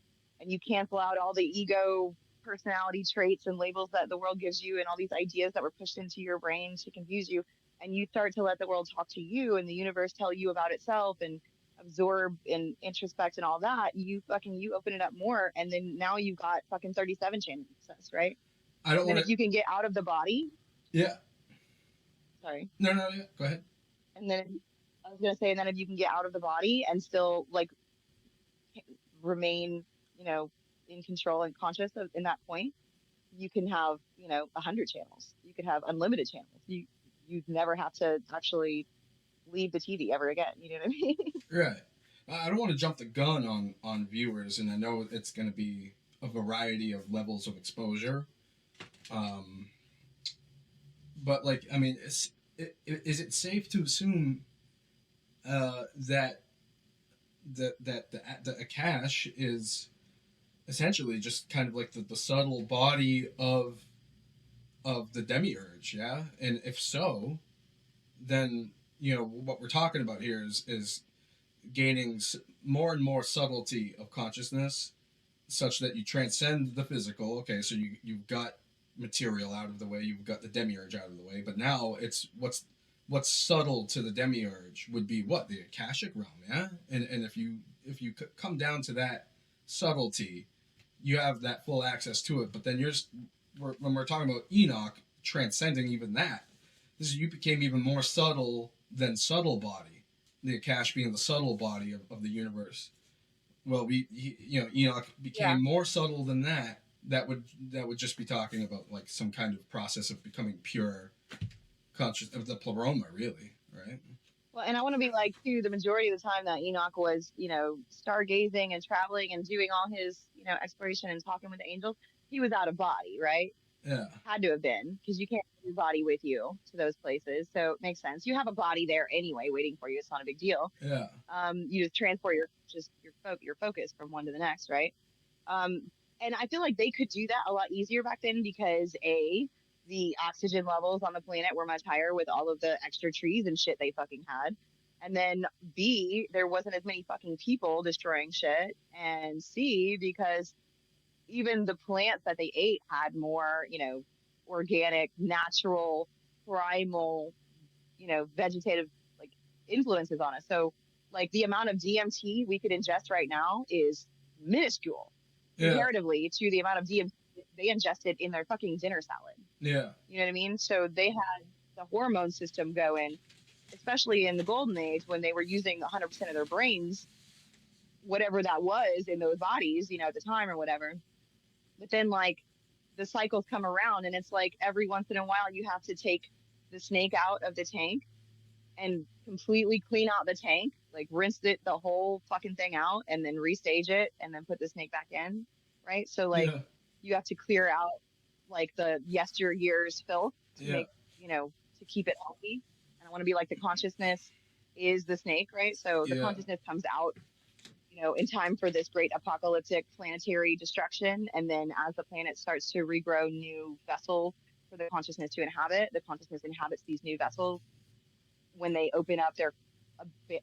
you cancel out all the ego personality traits and labels that the world gives you and all these ideas that were pushed into your brain to confuse you, and you start to let the world talk to you and the universe tell you about itself and absorb and introspect and all that, you open it up more, and then now you've got fucking 37 channel access, right? I don't And then want if to. you can get out of the body, Yeah. sorry. No. No. Yeah. Go ahead. And then I was gonna say, and then if you can get out of the body and still like remain, in control and conscious in that point, you can have, 100 channels. You could have unlimited channels. You'd never have to actually leave the TV ever again. You know what I mean? Right. I don't want to jump the gun on viewers, and I know it's going to be a variety of levels of exposure. But like, I mean, is it safe to assume that the Akash is essentially just kind of like the subtle body of the demiurge, yeah? And if so, then what we're talking about here is gaining more and more subtlety of consciousness, such that you transcend the physical. Okay, so you've got material out of the way, you've got the demiurge out of the way, but now it's what's subtle to the demiurge would be what, the Akashic realm, yeah. And if you come down to that subtlety, you have that full access to it. But then when we're talking about Enoch transcending even that, you became even more subtle than subtle body, the Akash being the subtle body of the universe. Well, Enoch became more subtle than that. That would just be talking about like some kind of process of becoming pure conscious of the pleroma, really, right? Well, and I want to be like, too, the majority of the time that Enoch was, stargazing and traveling and doing all his, exploration and talking with the angels, he was out of body, right? Yeah, Had to have been, because you can't have your body with you to those places. So it makes sense. You have a body there anyway, waiting for you. It's not a big deal. yeah, You just transport your focus from one to the next, right? Um, and I feel like they could do that a lot easier back then because the oxygen levels on the planet were much higher with all of the extra trees and shit they fucking had. And then B, there wasn't as many fucking people destroying shit. And C, because even the plants that they ate had more, organic, natural, primal, vegetative like influences on us. So like the amount of DMT we could ingest right now is minuscule yeah, comparatively to the amount of DMT they ingested in their fucking dinner salad. yeah, You know what I mean? So they had the hormone system going, especially in the golden age when they were using 100% of their brains, whatever that was in those bodies, at the time or whatever. But then like the cycles come around and it's like every once in a while you have to take the snake out of the tank and completely clean out the tank, like rinse it the whole fucking thing out and then restage it and then put the snake back in. Right. So like yeah, you have to clear out like the yesteryear's filth to yeah, make, to keep it healthy. And I want to be like the consciousness is the snake, right? So the yeah, consciousness comes out, in time for this great apocalyptic planetary destruction. And then as the planet starts to regrow new vessels for the consciousness to inhabit, the consciousness inhabits these new vessels when they open up their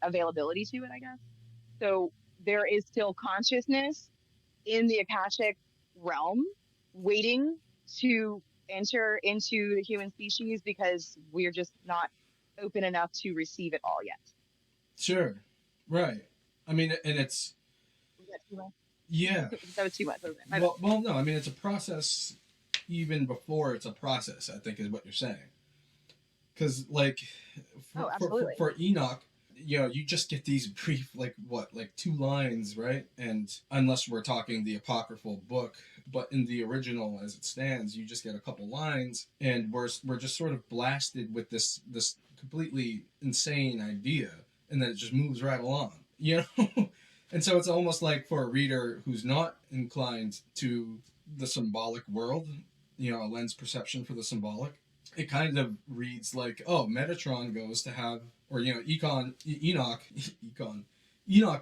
availability to it, I guess. So there is still consciousness in the Akashic realm waiting to enter into the human species because we're just not open enough to receive it all yet. sure, right. I mean, and it's Was that too much? yeah. That was too much, wasn't it? Well, no. I mean, it's a process even before it's a process. I think is what you're saying. Because like Oh, absolutely. for Enoch, you just get these brief like 2 lines, right? And unless we're talking the apocryphal book, but in the original as it stands, you just get a couple lines, and we're just sort of blasted with this completely insane idea, and then it just moves right along, And so it's almost like for a reader who's not inclined to the symbolic world, a lens perception for the symbolic, it kind of reads like, oh, Metatron goes to have, or Enoch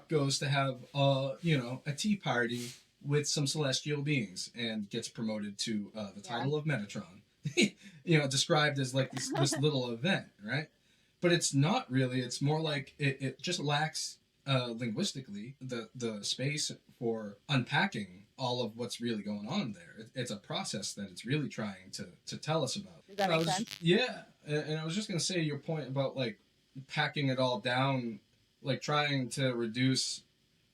goes to have, a tea party with some celestial beings and gets promoted to the title of Metatron. Described as like this little event, right? But it's not really. It's more like it just lacks linguistically the space for unpacking all of what's really going on there. It's a process that it's really trying to tell us about. Does that make sense? Yeah, and I was just gonna say your point about like packing it all down, like trying to reduce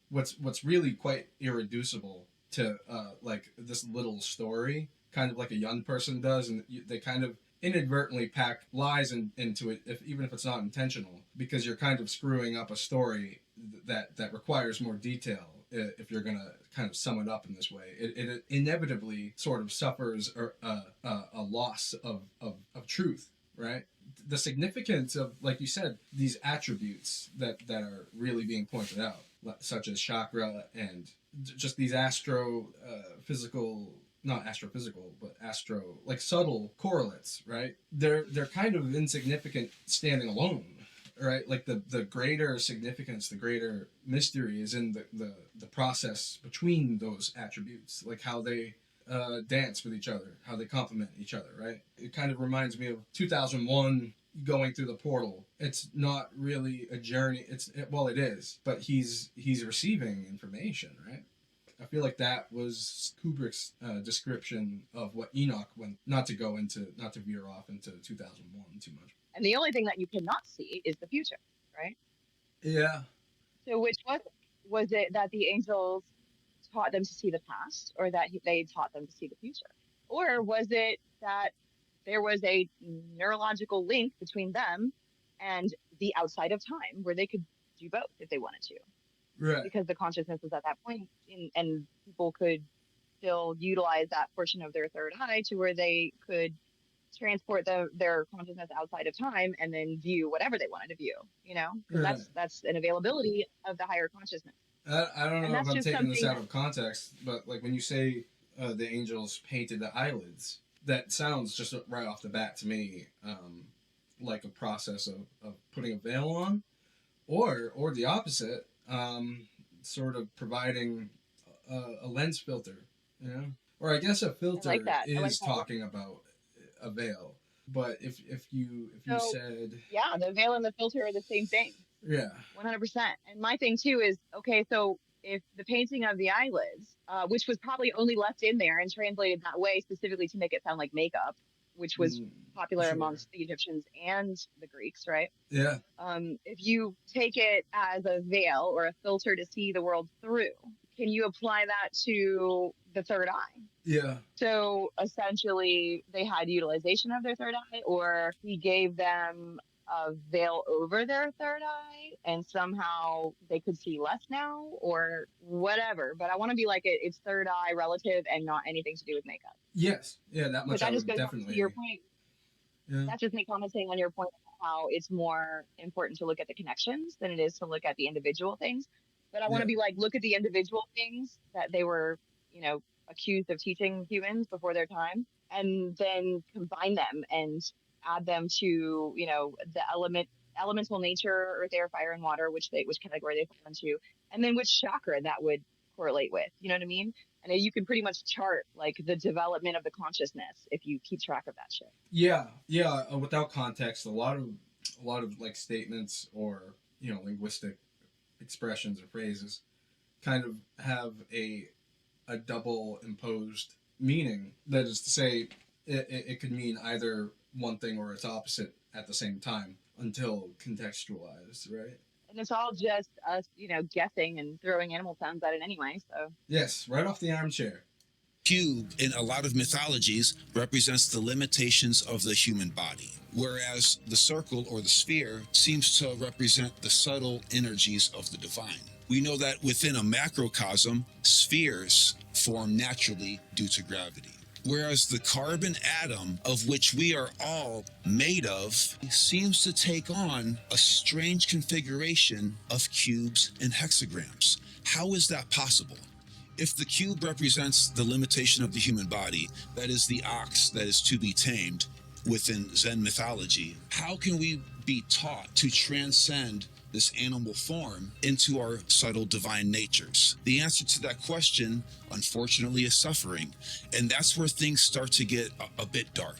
what's really quite irreducible to like this little story, kind of like a young person does, and they kind of inadvertently pack lies into it, even if it's not intentional, because you're kind of screwing up a story that requires more detail. If you're gonna kind of sum it up in this way, it inevitably sort of suffers a loss of truth, right? The significance of, like you said, these attributes that are really being pointed out, such as chakra and just these physical, not astrophysical, but like subtle correlates, right? They're kind of insignificant standing alone, right? Like the greater significance, the greater mystery is in the process between those attributes, like how they dance with each other, how they complement each other, right? It kind of reminds me of 2001 going through the portal. It's not really a journey. It is, but he's receiving information, right? I feel like that was Kubrick's description of what Enoch went. Not to veer off into 2001 too much. And the only thing that you cannot see is the future, right? Yeah. So which was it that the angels taught them to see the past, or that they taught them to see the future? Or was it that there was a neurological link between them and the outside of time where they could do both if they wanted to? Right. Because the consciousness was at that point and people could still utilize that portion of their third eye to where they could transport their consciousness outside of time and then view whatever they wanted to view, because Right. that's an availability of the higher consciousness. I don't And know if that's I'm just taking this something out that, of context, but like when you say the angels painted the eyelids, that sounds just right off the bat to me like a process of putting a veil on, or the opposite, sort of providing a lens filter, you know? Or I guess a I like filter that. I like is that word. talking about a veil. But if you So said, yeah, the veil and the filter are the same thing. yeah, 100%. And my thing too is, okay, so if the painting of the eyelids, which was probably only left in there and translated that way specifically to make it sound like makeup, which was mm, popular sure, amongst the Egyptians and the Greeks, right? yeah, If you take it as a veil or a filter to see the world through, can you apply that to the third eye? yeah, So essentially, they had utilization of their third eye, or he gave them a veil over their third eye, and somehow they could see less now, or whatever. But I want to be like it's third eye relative and not anything to do with makeup, yes, yeah, that because much I that just would goes back to your definitely, point. yeah, That's just me commenting on your point about how it's more important to look at the connections than it is to look at the individual things. But I want yeah. to be like, look at the individual things that they were, accused of teaching humans before their time, and then combine them and add them to, the elemental nature, earth, air, fire, and water, which category they fall into, and then which chakra that would correlate with. You know what I mean? And you can pretty much chart like the development of the consciousness if you keep track of that shit. Yeah, yeah. Without context, a lot of like statements or linguistic expressions or phrases kind of have a double imposed meaning. That is to say, it could mean either one thing or its opposite at the same time until contextualized, right? And it's all just us, guessing and throwing animal sounds at it anyway. So Yes, right off the armchair. Cube in a lot of mythologies represents the limitations of the human body, whereas the circle or the sphere seems to represent the subtle energies of the divine. We know that within a macrocosm, spheres form naturally due to gravity. Whereas the carbon atom, of which we are all made of, seems to take on a strange configuration of cubes and hexagrams. How is that possible? If the cube represents the limitation of the human body, that is the ox that is to be tamed within Zen mythology, how can we be taught to transcend this animal form into our subtle divine natures? The answer to that question, unfortunately, is suffering. And that's where things start to get a bit dark,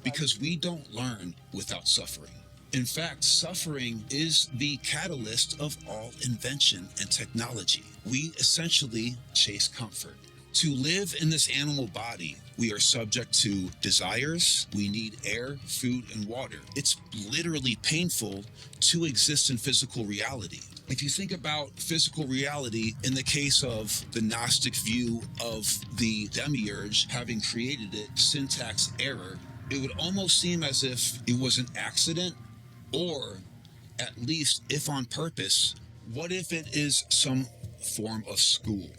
because we don't learn without suffering. In fact, suffering is the catalyst of all invention and technology. We essentially chase comfort. To live in this animal body, we are subject to desires. We need air, food, and water. It's literally painful to exist in physical reality. If you think about physical reality in the case of the Gnostic view of the demiurge having created it, syntax error, it would almost seem as if it was an accident, or at least, if on purpose, what if it is some form of school?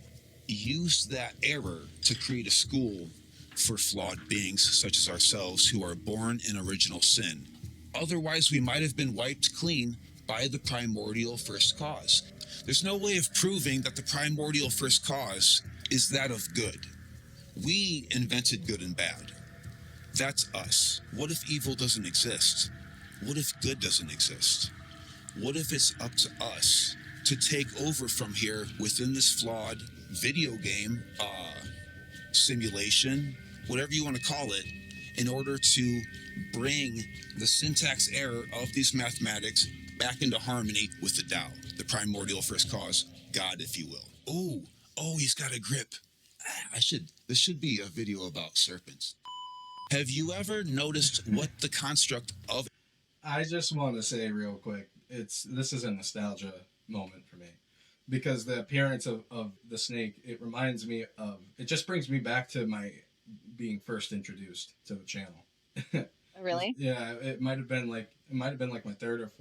Use that error to create a school for flawed beings such as ourselves who are born in original sin. Otherwise, we might have been wiped clean by the primordial first cause. There's no way of proving that the primordial first cause is that of good. We invented good and bad. That's us. What if evil doesn't exist? What if good doesn't exist? What if it's up to us to take over from here within this flawed video game, simulation, whatever you want to call it, in order to bring the syntax error of these mathematics back into harmony with the Tao, the primordial first cause, God, if you will. Oh, he's got a grip. This should be a video about serpents. Have you ever noticed what the construct of... I just want to say real quick, this is a nostalgia moment for me, because the appearance of the snake, it just brings me back to my being first introduced to the channel. Oh, really? Yeah, it might have been like my third or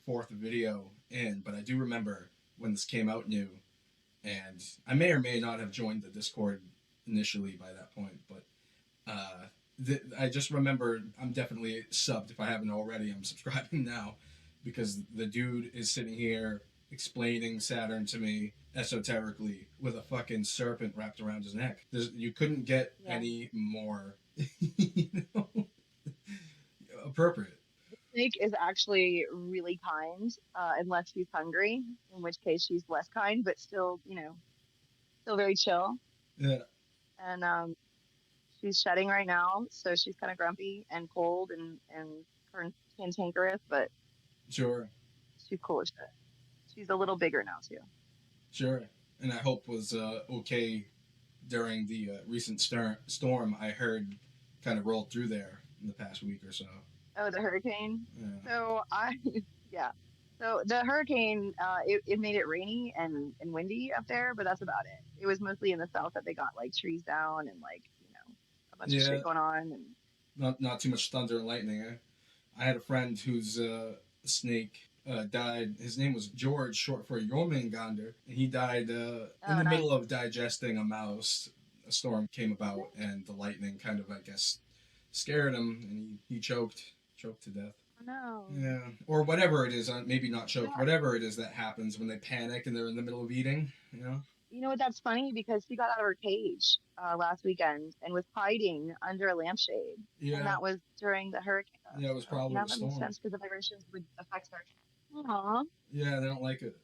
fourth video in, but I do remember when this came out new, and I may or may not have joined the Discord initially by that point, but I just remembered I'm definitely subbed if I haven't already. I'm subscribing now because the dude is sitting here explaining Saturn to me esoterically with a fucking serpent wrapped around his neck. You couldn't get any more appropriate. The snake is actually really kind, unless she's hungry, in which case she's less kind, but still, still very chill. Yeah. And she's shedding right now, so she's kind of grumpy and cold and cantankerous, but Sure. she's cool as shit. She's a little bigger now too. Sure. And I hope was okay during the recent storm I heard kind of rolled through there in the past week or so. Oh, the hurricane. Yeah. So yeah. So the hurricane, it made it rainy and windy up there, but that's about it. It was mostly in the south that they got like trees down and like a bunch of shit going on and not too much thunder and lightning. I had a friend whose snake died. His name was George, short for Jormungandr, and he died in the middle of digesting a mouse. A storm came about, and the lightning kind of, I guess, scared him, and he choked to death. Oh, no. Yeah, or whatever it is. Maybe not choked. Yeah. Whatever it is that happens when they panic and they're in the middle of eating. You know what? That's funny because she got out of her cage last weekend and was hiding under a lampshade. Yeah. And that was during the hurricane. Yeah, it was probably a storm. That makes sense because the vibrations would affect her. Aww. Yeah, they don't like it.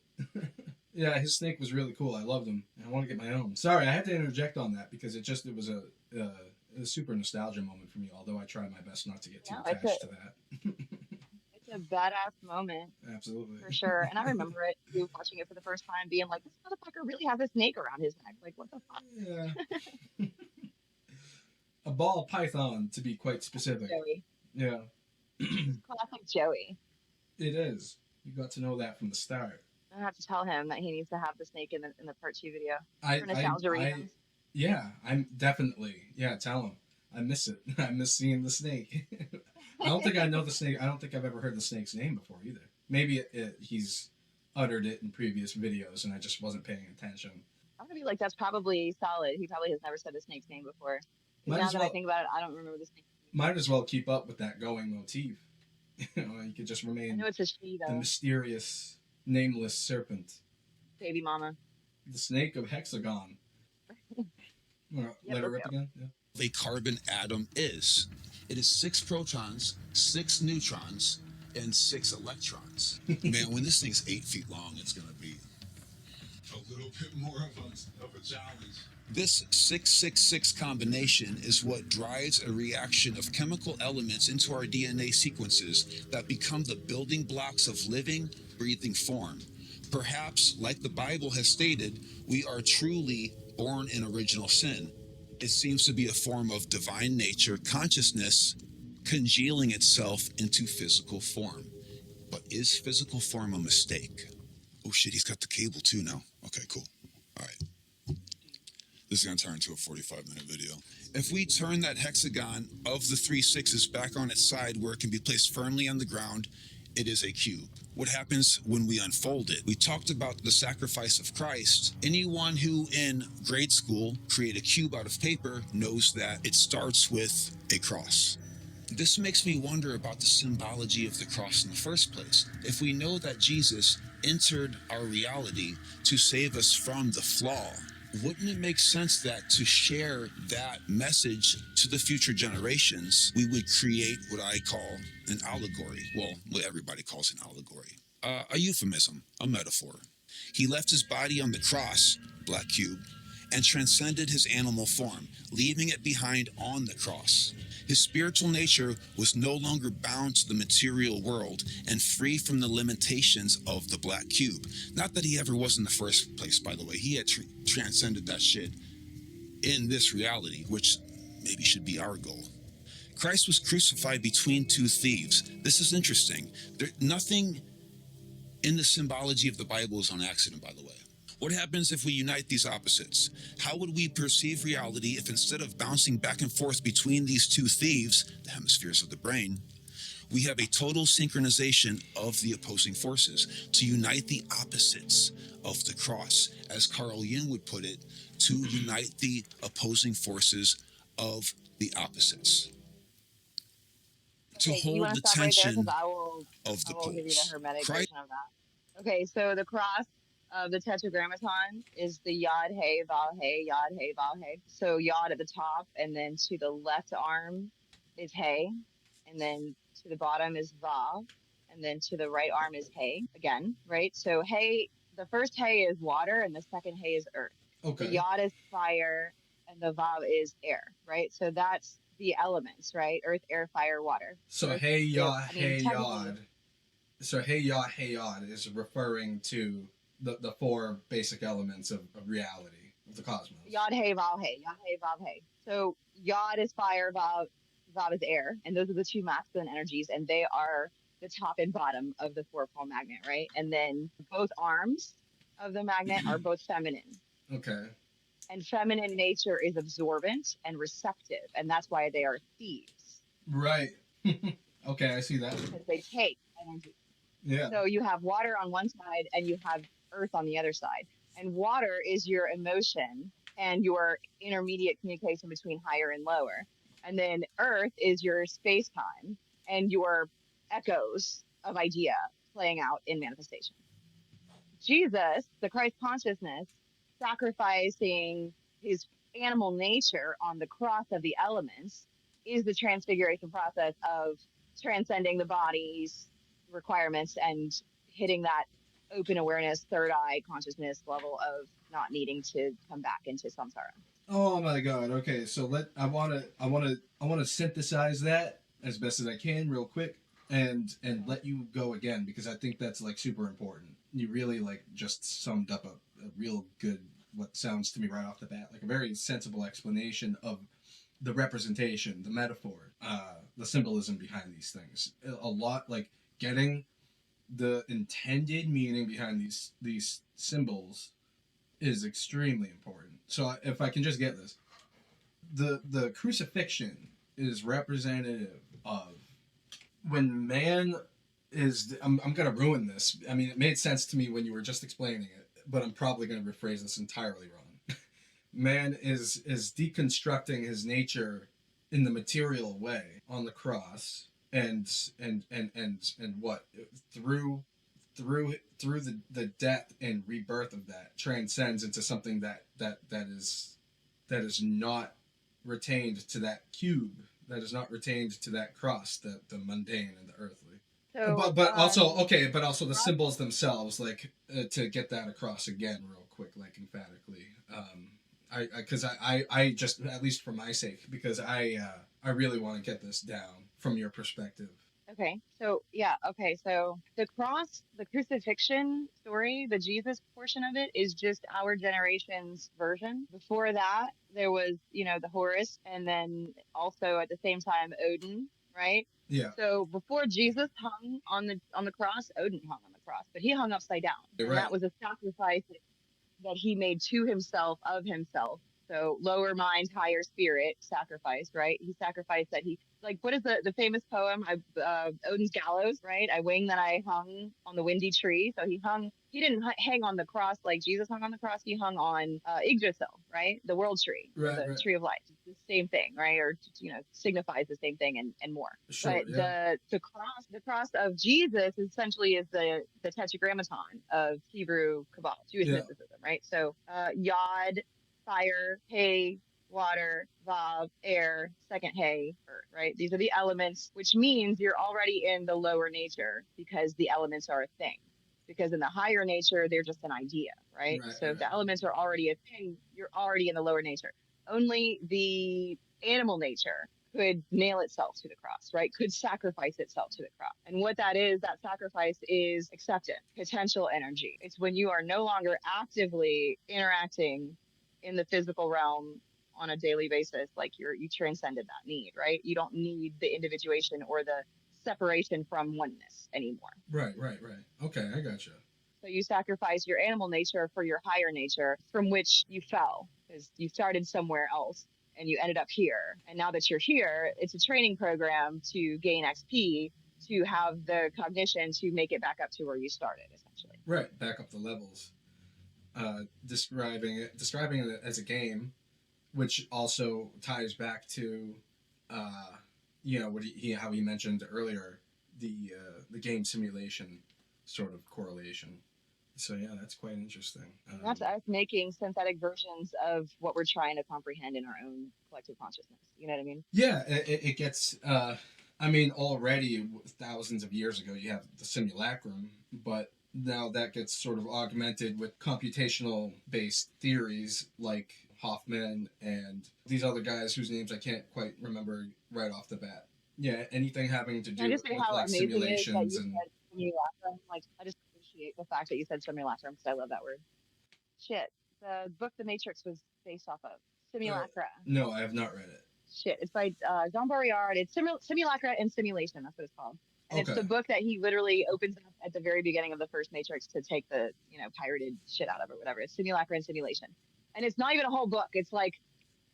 Yeah, his snake was really cool. I loved him. I want to get my own. Sorry, I had to interject on that because it was a super nostalgia moment for me, although I try my best not to get too attached to that. It's a badass moment. Absolutely. For sure. And I remember you watching it for the first time being like, this motherfucker really has a snake around his neck. Like, what the fuck? Yeah. A ball python, to be quite specific. Joey. Yeah. Classic Joey. It is. You got to know that from the start. I have to tell him that he needs to have the snake in the part 2 video. For nostalgia reasons. Yeah, I'm definitely. Yeah, tell him. I miss it. I miss seeing the snake. I don't think I know the snake. I don't think I've ever heard the snake's name before either. Maybe he's uttered it in previous videos and I just wasn't paying attention. I'm going to be like, that's probably solid. He probably has never said the snake's name before. Now that I think about it, I don't remember the snake's name. Might as well keep up with that going motif. You could just remain I know it's a she, though. The mysterious, nameless serpent. Baby mama. The snake of Hexagon. Let her rip again? Yeah. A carbon atom is. It is 6 protons, 6 neutrons, and 6 electrons. Man, when this thing's 8 feet long, it's going to be a little bit more of a challenge. This 666 combination is what drives a reaction of chemical elements into our DNA sequences that become the building blocks of living, breathing form. Perhaps, like the Bible has stated, we are truly born in original sin. It seems to be a form of divine nature, consciousness, congealing itself into physical form. But is physical form a mistake? Oh shit, he's got the cable too now. Okay, cool. All right. This is going to turn into a 45-minute video. If we turn that hexagon of the 3 sixes back on its side where it can be placed firmly on the ground, it is a cube. What happens when we unfold it? We talked about the sacrifice of Christ. Anyone who in grade school create a cube out of paper knows that it starts with a cross. This makes me wonder about the symbology of the cross in the first place. If we know that Jesus entered our reality to save us from the flaw, wouldn't it make sense that to share that message to the future generations, we would create what I call an allegory? Well, what everybody calls an allegory. A euphemism, a metaphor. He left his body on the cross, black cube, and transcended his animal form, leaving it behind on the cross. His spiritual nature was no longer bound to the material world and free from the limitations of the black cube. Not that he ever was in the first place, by the way. He had transcended that shit in this reality, which maybe should be our goal. Christ was crucified between 2 thieves. This is interesting. Nothing in the symbology of the Bible is on accident, by the way. What happens if we unite these opposites? How would we perceive reality if instead of bouncing back and forth between these 2 thieves, the hemispheres of the brain, we have a total synchronization of the opposing forces to unite the opposites of the cross, as Carl Jung would put it, to unite the opposing forces of the opposites. to Okay, you hold want to the stop right there because tension I of the will give you the pulse. hermetic Christ. version of that. Okay, so the cross of the tetragrammaton is the yod hey vav hey yod hey vav hey. So yod at the top, and then to the left arm is hey, and then to the bottom is vav, and then to the right arm is hey again, right? So hey, the first hey is water, and the second hey is earth. The Okay. yod is fire, and the vav is air, right? So that's the elements, right? Earth, air, fire, water. So Earth, hey air. ya I mean, hey technically, yod. So hey yod is referring to the four basic elements of reality of the cosmos. yod, hey, vav, hey, yod, hey, vav, hey. So yod is fire, vav is air, and those are the two masculine energies, and they are the top and bottom of the four pole magnet, right? And then both arms of the magnet are both feminine. Okay. And feminine nature is absorbent and receptive, and that's why they are thieves. Right. Okay, I see that. Because they take energy. Yeah. So you have water on one side and you have earth on the other side. And water is your emotion and your intermediate communication between higher and lower. And then earth is your space time and your echoes of idea playing out in manifestation. Jesus, the Christ consciousness, sacrificing his animal nature on the cross of the elements, is the transfiguration process of transcending the body's requirements and hitting that open awareness, third eye consciousness level of not needing to come back into samsara. Oh my god. Okay, so I wanna synthesize that as best as I can real quick and let you go again because I think that's like super important. You really like just summed up a real good what sounds to me right off the bat, like a very sensible explanation of the representation, the metaphor, the symbolism behind these things. A lot like getting the intended meaning behind these symbols is extremely important. So if I can just get this, the crucifixion is representative of when man is. I'm gonna ruin this. I mean, it made sense to me when you were just explaining it, but I'm probably gonna rephrase this entirely wrong. Man is deconstructing his nature in the material way on the cross and what through the death and rebirth of that transcends into something that is not retained to that cube, that is not retained to that cross, the mundane and the earthly. So, But also okay, but also the cross, symbols themselves, like to get that across again real quick, like emphatically. I just, at least for my sake, because I really want to get this down from your perspective. okay, so yeah, okay, so the cross, the crucifixion story, the Jesus portion of it is just our generation's version. Before that, there was, the Horus, and then also at the same time Odin, right? Yeah. So before Jesus hung on the cross, Odin hung on the cross, but he hung upside down, You're and right. that was a sacrifice that he made to himself of himself. So lower mind, higher spirit sacrifice, right? He sacrificed that he like what is the famous poem? Odin's gallows, right? I wing that I hung on the windy tree. So he hung. He didn't hang on the cross like Jesus hung on the cross. He hung on Yggdrasil, right? The world tree, or Right, the right. tree of life. It's the same thing, right? Or signifies the same thing and more. Sure, But yeah. the cross of Jesus essentially is the tetragrammaton of Hebrew Kabbalah, Jewish Yeah. mysticism, right? So Yod, fire, hay, water, vav, air, second hay, earth, right? These are the elements, which means you're already in the lower nature because the elements are a thing. Because in the higher nature, they're just an idea, right? Right, So if right. the elements are already a thing, you're already in the lower nature. Only the animal nature could nail itself to the cross, right? Could sacrifice itself to the cross. And what that is, that sacrifice is acceptance, potential energy. It's when you are no longer actively interacting in the physical realm on a daily basis, like you transcended that need, right? You don't need the individuation or the separation from oneness anymore. Right. Okay, I gotcha. So you sacrifice your animal nature for your higher nature from which you fell because you started somewhere else and you ended up here. And now that you're here, it's a training program to gain XP, to have the cognition to make it back up to where you started, essentially. Right, back up the levels. Describing it as a game, which also ties back to, what how he mentioned earlier the game simulation sort of correlation. So yeah, that's quite interesting. And that's us making synthetic versions of what we're trying to comprehend in our own collective consciousness. You know what I mean? Yeah, it gets. I mean, already thousands of years ago, you have the simulacrum, but now that gets sort of augmented with computational based theories like Hoffman and these other guys whose names I can't quite remember right off the bat. Yeah, anything having to Can I do just say with how like amazing it is that simulations you and said simulacrum? Like, I just appreciate the fact that you said simulacrum because I love that word. Shit. The book The Matrix was based off of simulacra. no, I have not read it. Shit. It's by Jean Baudrillard. It's simulacra and simulation. That's what it's called. And it's Okay. the book that he literally opens up at the very beginning of the first Matrix to take the, pirated shit out of or whatever. It's simulacra and simulation. And it's not even a whole book. It's like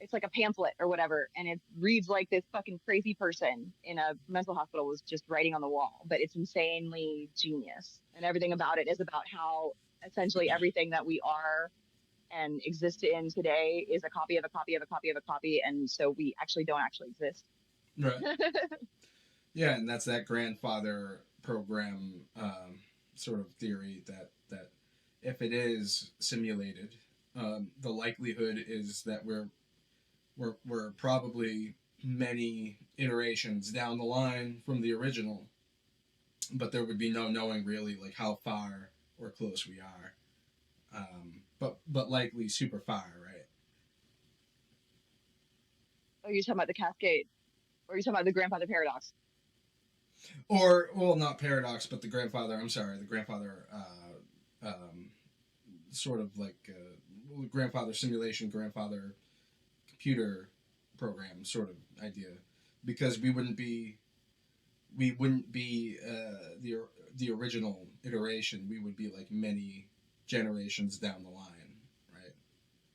a pamphlet or whatever. And it reads like this fucking crazy person in a mental hospital was just writing on the wall. But it's insanely genius. And everything about it is about how essentially everything that we are and exist in today is a copy of a copy of a copy of a copy. And so we actually don't actually exist. Right. Yeah, and that's that grandfather program sort of theory that if it is simulated, the likelihood is that we're probably many iterations down the line from the original, but there would be no knowing really like how far or close we are, but likely super far, right? Oh, you're talking about the cascade, or you're talking about the grandfather paradox? Or, well, not paradox, but the grandfather. I'm sorry, the grandfather. Sort of like grandfather simulation, grandfather computer program sort of idea, because we wouldn't be the original iteration. We would be like many generations down the line, right?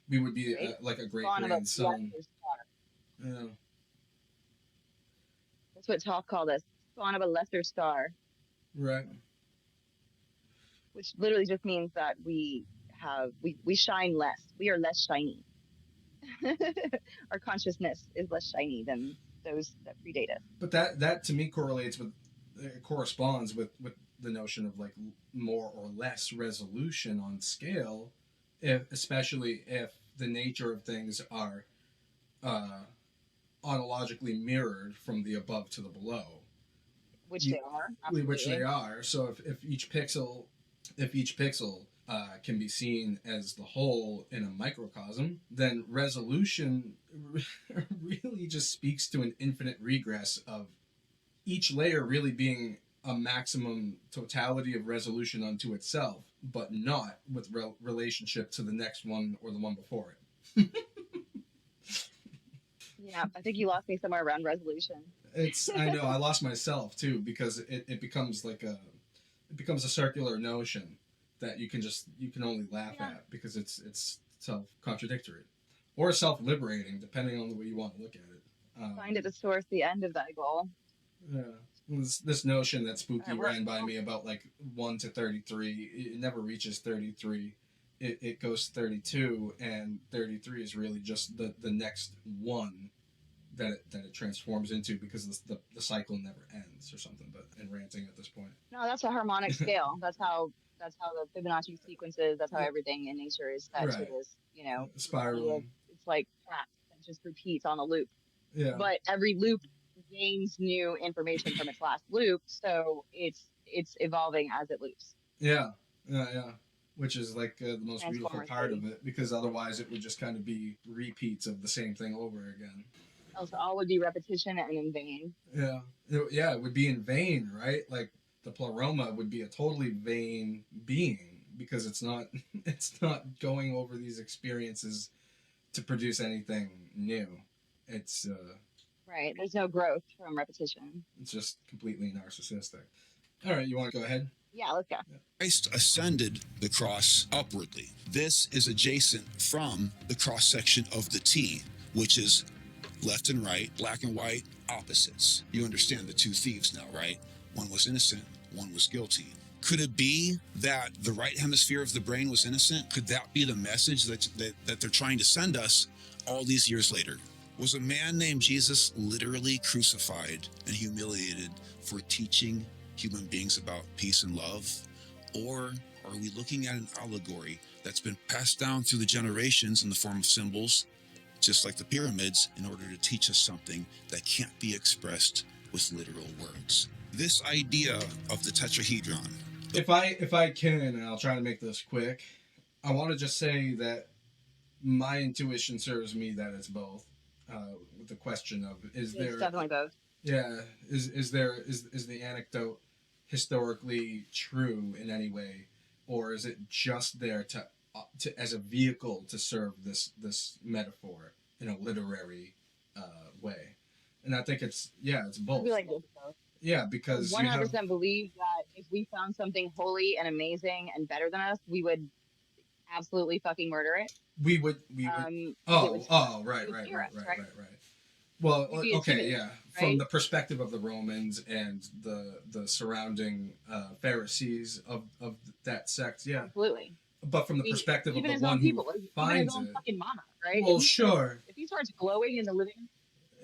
We would be Right. like a great Spawn of a grandson. lesser star. Yeah. That's what Toph called us. Spawn of a lesser star, Right. which literally just means that we shine less. We are less shiny. Our consciousness is less shiny than those that predate us. But that to me corresponds with the notion of like more or less resolution on scale, especially if the nature of things are ontologically mirrored from the above to the below, Which they are. Absolutely. which they are. So if each pixel can be seen as the whole in a microcosm, then resolution really just speaks to an infinite regress of each layer really being a maximum totality of resolution unto itself, but not with relationship to the next one or the one before it. Yeah, I think you lost me somewhere around resolution. I know I lost myself too, because it becomes like a circular notion that you can only laugh at because it's self-contradictory or self-liberating, depending on the way you want to look at it. Find at the source the end of that goal. Yeah. This notion that Spooky ran by me about like 1 to 33, it never reaches 33. It goes 32, and 33 is really just the next one that it transforms into, because the cycle never ends or something. But in ranting at this point. No, that's a harmonic scale. That's how the Fibonacci sequences. That's how everything in nature is set to this. Spiraling. It's like traps that just repeats on a loop. Yeah. But every loop gains new information from its last loop, so it's evolving as it loops. Yeah. Which is like the most beautiful part of it, because otherwise it would just kind of be repeats of the same thing over again. Also, all would be repetition and in vain. Yeah. It would be in vain, right? Like the pleroma would be a totally vain being, because it's not going over these experiences to produce anything new. It's right. There's no growth from repetition. It's just completely narcissistic. All right, you want to go ahead? Yeah, let's go. Christ ascended the cross upwardly. This is adjacent from the cross section of the T, which is left and right, black and white, opposites. You understand the two thieves now, right? One was innocent, one was guilty. Could it be that the right hemisphere of the brain was innocent? Could that be the message that they're trying to send us all these years later? Was a man named Jesus literally crucified and humiliated for teaching human beings about peace and love? Or are we looking at an allegory that's been passed down through the generations in the form of symbols, just like the pyramids, in order to teach us something that can't be expressed with literal words? This idea of the tetrahedron. If I can, and I'll try to make this quick, I want to just say that my intuition serves me that it's both. With the question of It's definitely both. Yeah, is the anecdote historically true in any way, or is it just there to as a vehicle to serve this metaphor in a literary way? And I think it's both. I feel like it's both. Yeah, because 100% believe that if we found something holy and amazing and better than us, we would absolutely fucking murder it. We would. Right. Well, okay, yeah. Right? From the perspective of the Romans and the surrounding Pharisees of that sect, yeah, absolutely. But from the perspective of the one who finds his own fucking mama, right? Well, sure. If he starts glowing in the living,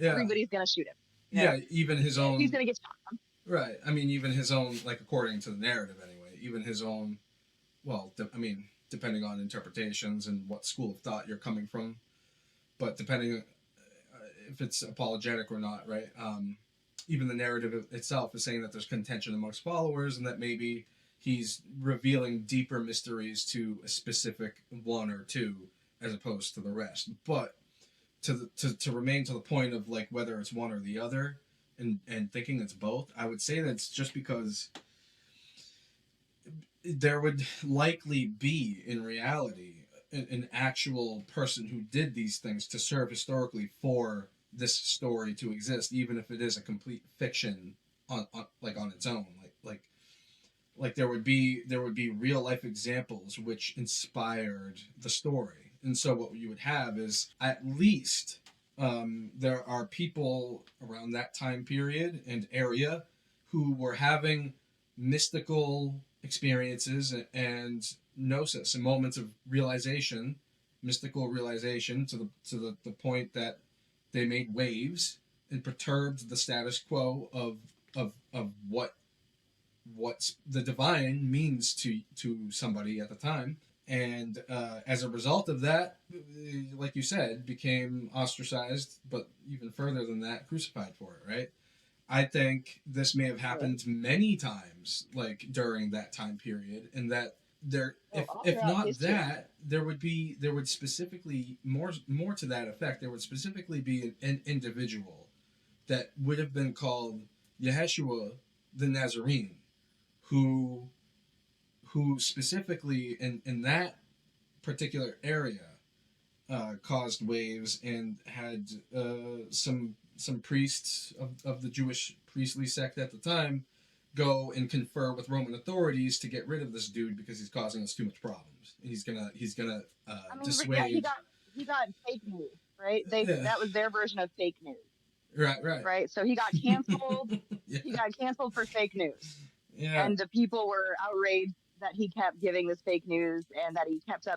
everybody's gonna shoot him. Yeah, even his own. He's gonna get shot. Right. I mean, even his own, like according to the narrative, anyway. Even his own. Well, depending on interpretations and what school of thought you're coming from, but depending if it's apologetic or not, right? Even the narrative itself is saying that there's contention amongst followers and that maybe he's revealing deeper mysteries to a specific one or two as opposed to the rest. But to remain to the point of like whether it's one or the other and thinking it's both, I would say that's just because there would likely be in reality an actual person who did these things to serve historically for this story to exist, even if it is a complete fiction on its own. Like there would be real life examples which inspired the story. And so what you would have is at least there are people around that time period and area who were having mystical experiences and gnosis and moments of realization, mystical realization to the point that they made waves and perturbed the status quo of what the divine means to somebody at the time. And as a result of that, like you said, became ostracized, but even further than that, crucified for it, right? I think this may have happened many times, like during that time period, and that if not that, there would specifically more to that effect. There would specifically be an individual that would have been called Yeshua the Nazarene, who specifically in that particular area caused waves and had some priests of the Jewish priestly sect at the time go and confer with Roman authorities to get rid of this dude because he's causing us too much problems. And he's gonna dissuade. Yeah, he got fake news, right? That was their version of fake news. Right. So he got canceled. Yeah. He got canceled for fake news. Yeah. And the people were outraged that he kept giving this fake news and that he kept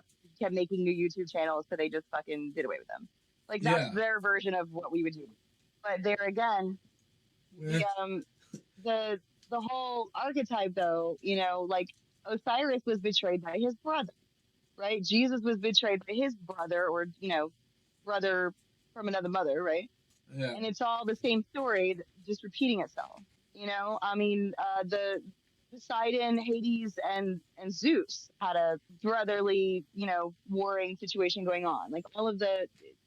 making new YouTube channels, so they just fucking did away with them. Like that's their version of what we would do. But there again, the whole archetype though, like Osiris was betrayed by his brother, right? Jesus was betrayed by his brother, or brother from another mother, right? Yeah. And it's all the same story, just repeating itself. I mean, the Poseidon, Hades, and Zeus had a brotherly, warring situation going on. Like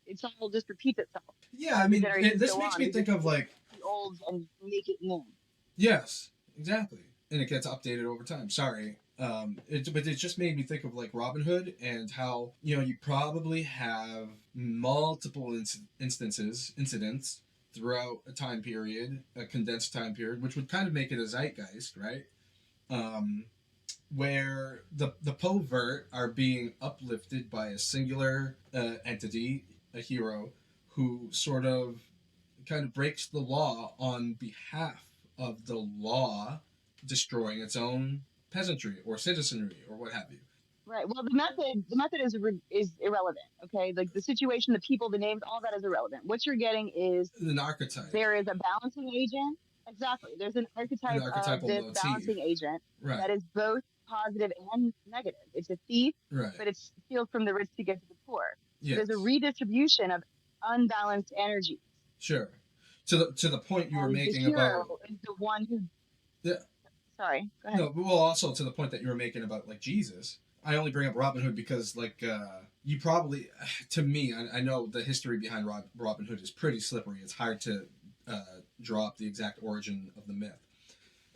it's all just repeats itself. Yeah, I mean, this makes me think of like the old and make it new. Yes, exactly, and it gets updated over time. Sorry, but it just made me think of like Robin Hood and how you probably have multiple incidents throughout a time period, a condensed time period, which would kind of make it a zeitgeist, right? Where the povert are being uplifted by a singular entity, a hero, who sort of kind of breaks the law on behalf of the law, destroying its own peasantry or citizenry or what have you. Right. Well, the method is irrelevant. Okay. Like the situation, the people, the names, all that is irrelevant. What you're getting is An archetype, there is a balancing agent. Exactly. There's an an archetype of archetypal this motif. balancing agent Right. that is both positive and negative. It's a thief, Right. but it's steals from the rich to give to the poor. So there's a Yes. redistribution of unbalanced energies. Sure. To the point you were And the making hero about is the one who. yeah. Sorry. Go ahead. No, but well, also to the point that you were making about like Jesus. I only bring up Robin Hood because like you probably, to me, I know the history behind Robin Hood is pretty slippery. It's hard to draw up the exact origin of the myth.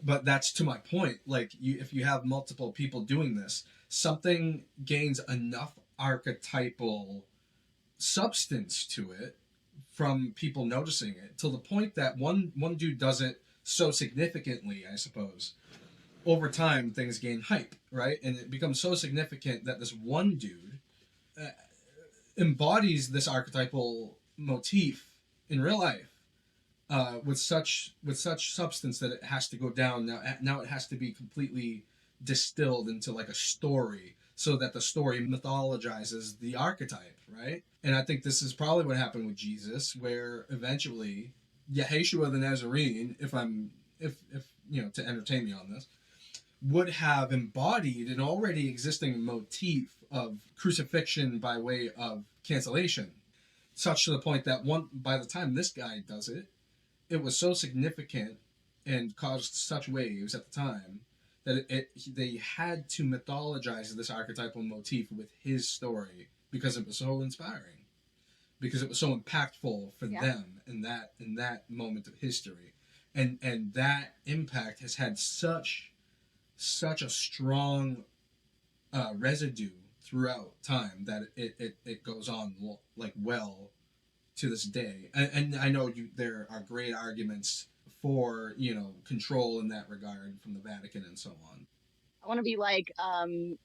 But that's to my point. Like, if you have multiple people doing this, something gains enough archetypal substance to it from people noticing it, to the point that one dude does it so significantly, I suppose. Over time, things gain hype, right? And it becomes so significant that this one dude uh, embodies this archetypal motif in real life with such substance that it has to go down. Now it has to be completely distilled into like a story, so that the story mythologizes the archetype, right? And I think this is probably what happened with Jesus, where eventually Yeshua the Nazarene, if you know, to entertain me on this, would have embodied an already existing motif of crucifixion by way of cancellation, such to the point that by the time this guy does it, it was so significant and caused such waves at the time that they had to mythologize this archetypal motif with his story because it was so inspiring, because it was so impactful for them in that moment of history, and that impact has had such a strong residue throughout time that it goes on like well to this day. And I know there are great arguments for, you know, control in that regard from the Vatican and so on. I want to be like,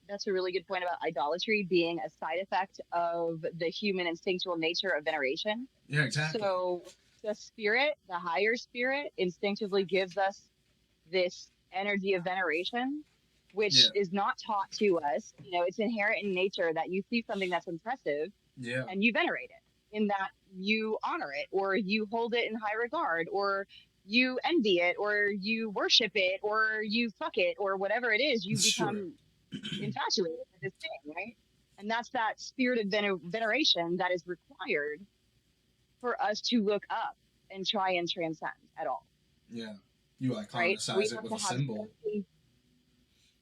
that's a really good point about idolatry being a side effect of the human instinctual nature of veneration. Yeah, exactly. So the spirit, the higher spirit, instinctively gives us this energy of veneration, which is not taught to us. You know, it's inherent in nature that you see something that's impressive and you venerate it, in that you honor it, or you hold it in high regard, or you envy it, or you worship it, or you fuck it, or whatever it is. You become infatuated with this thing, right? And that's that spirited veneration that is required for us to look up and try and transcend at all. Yeah. You iconicize it with a symbol.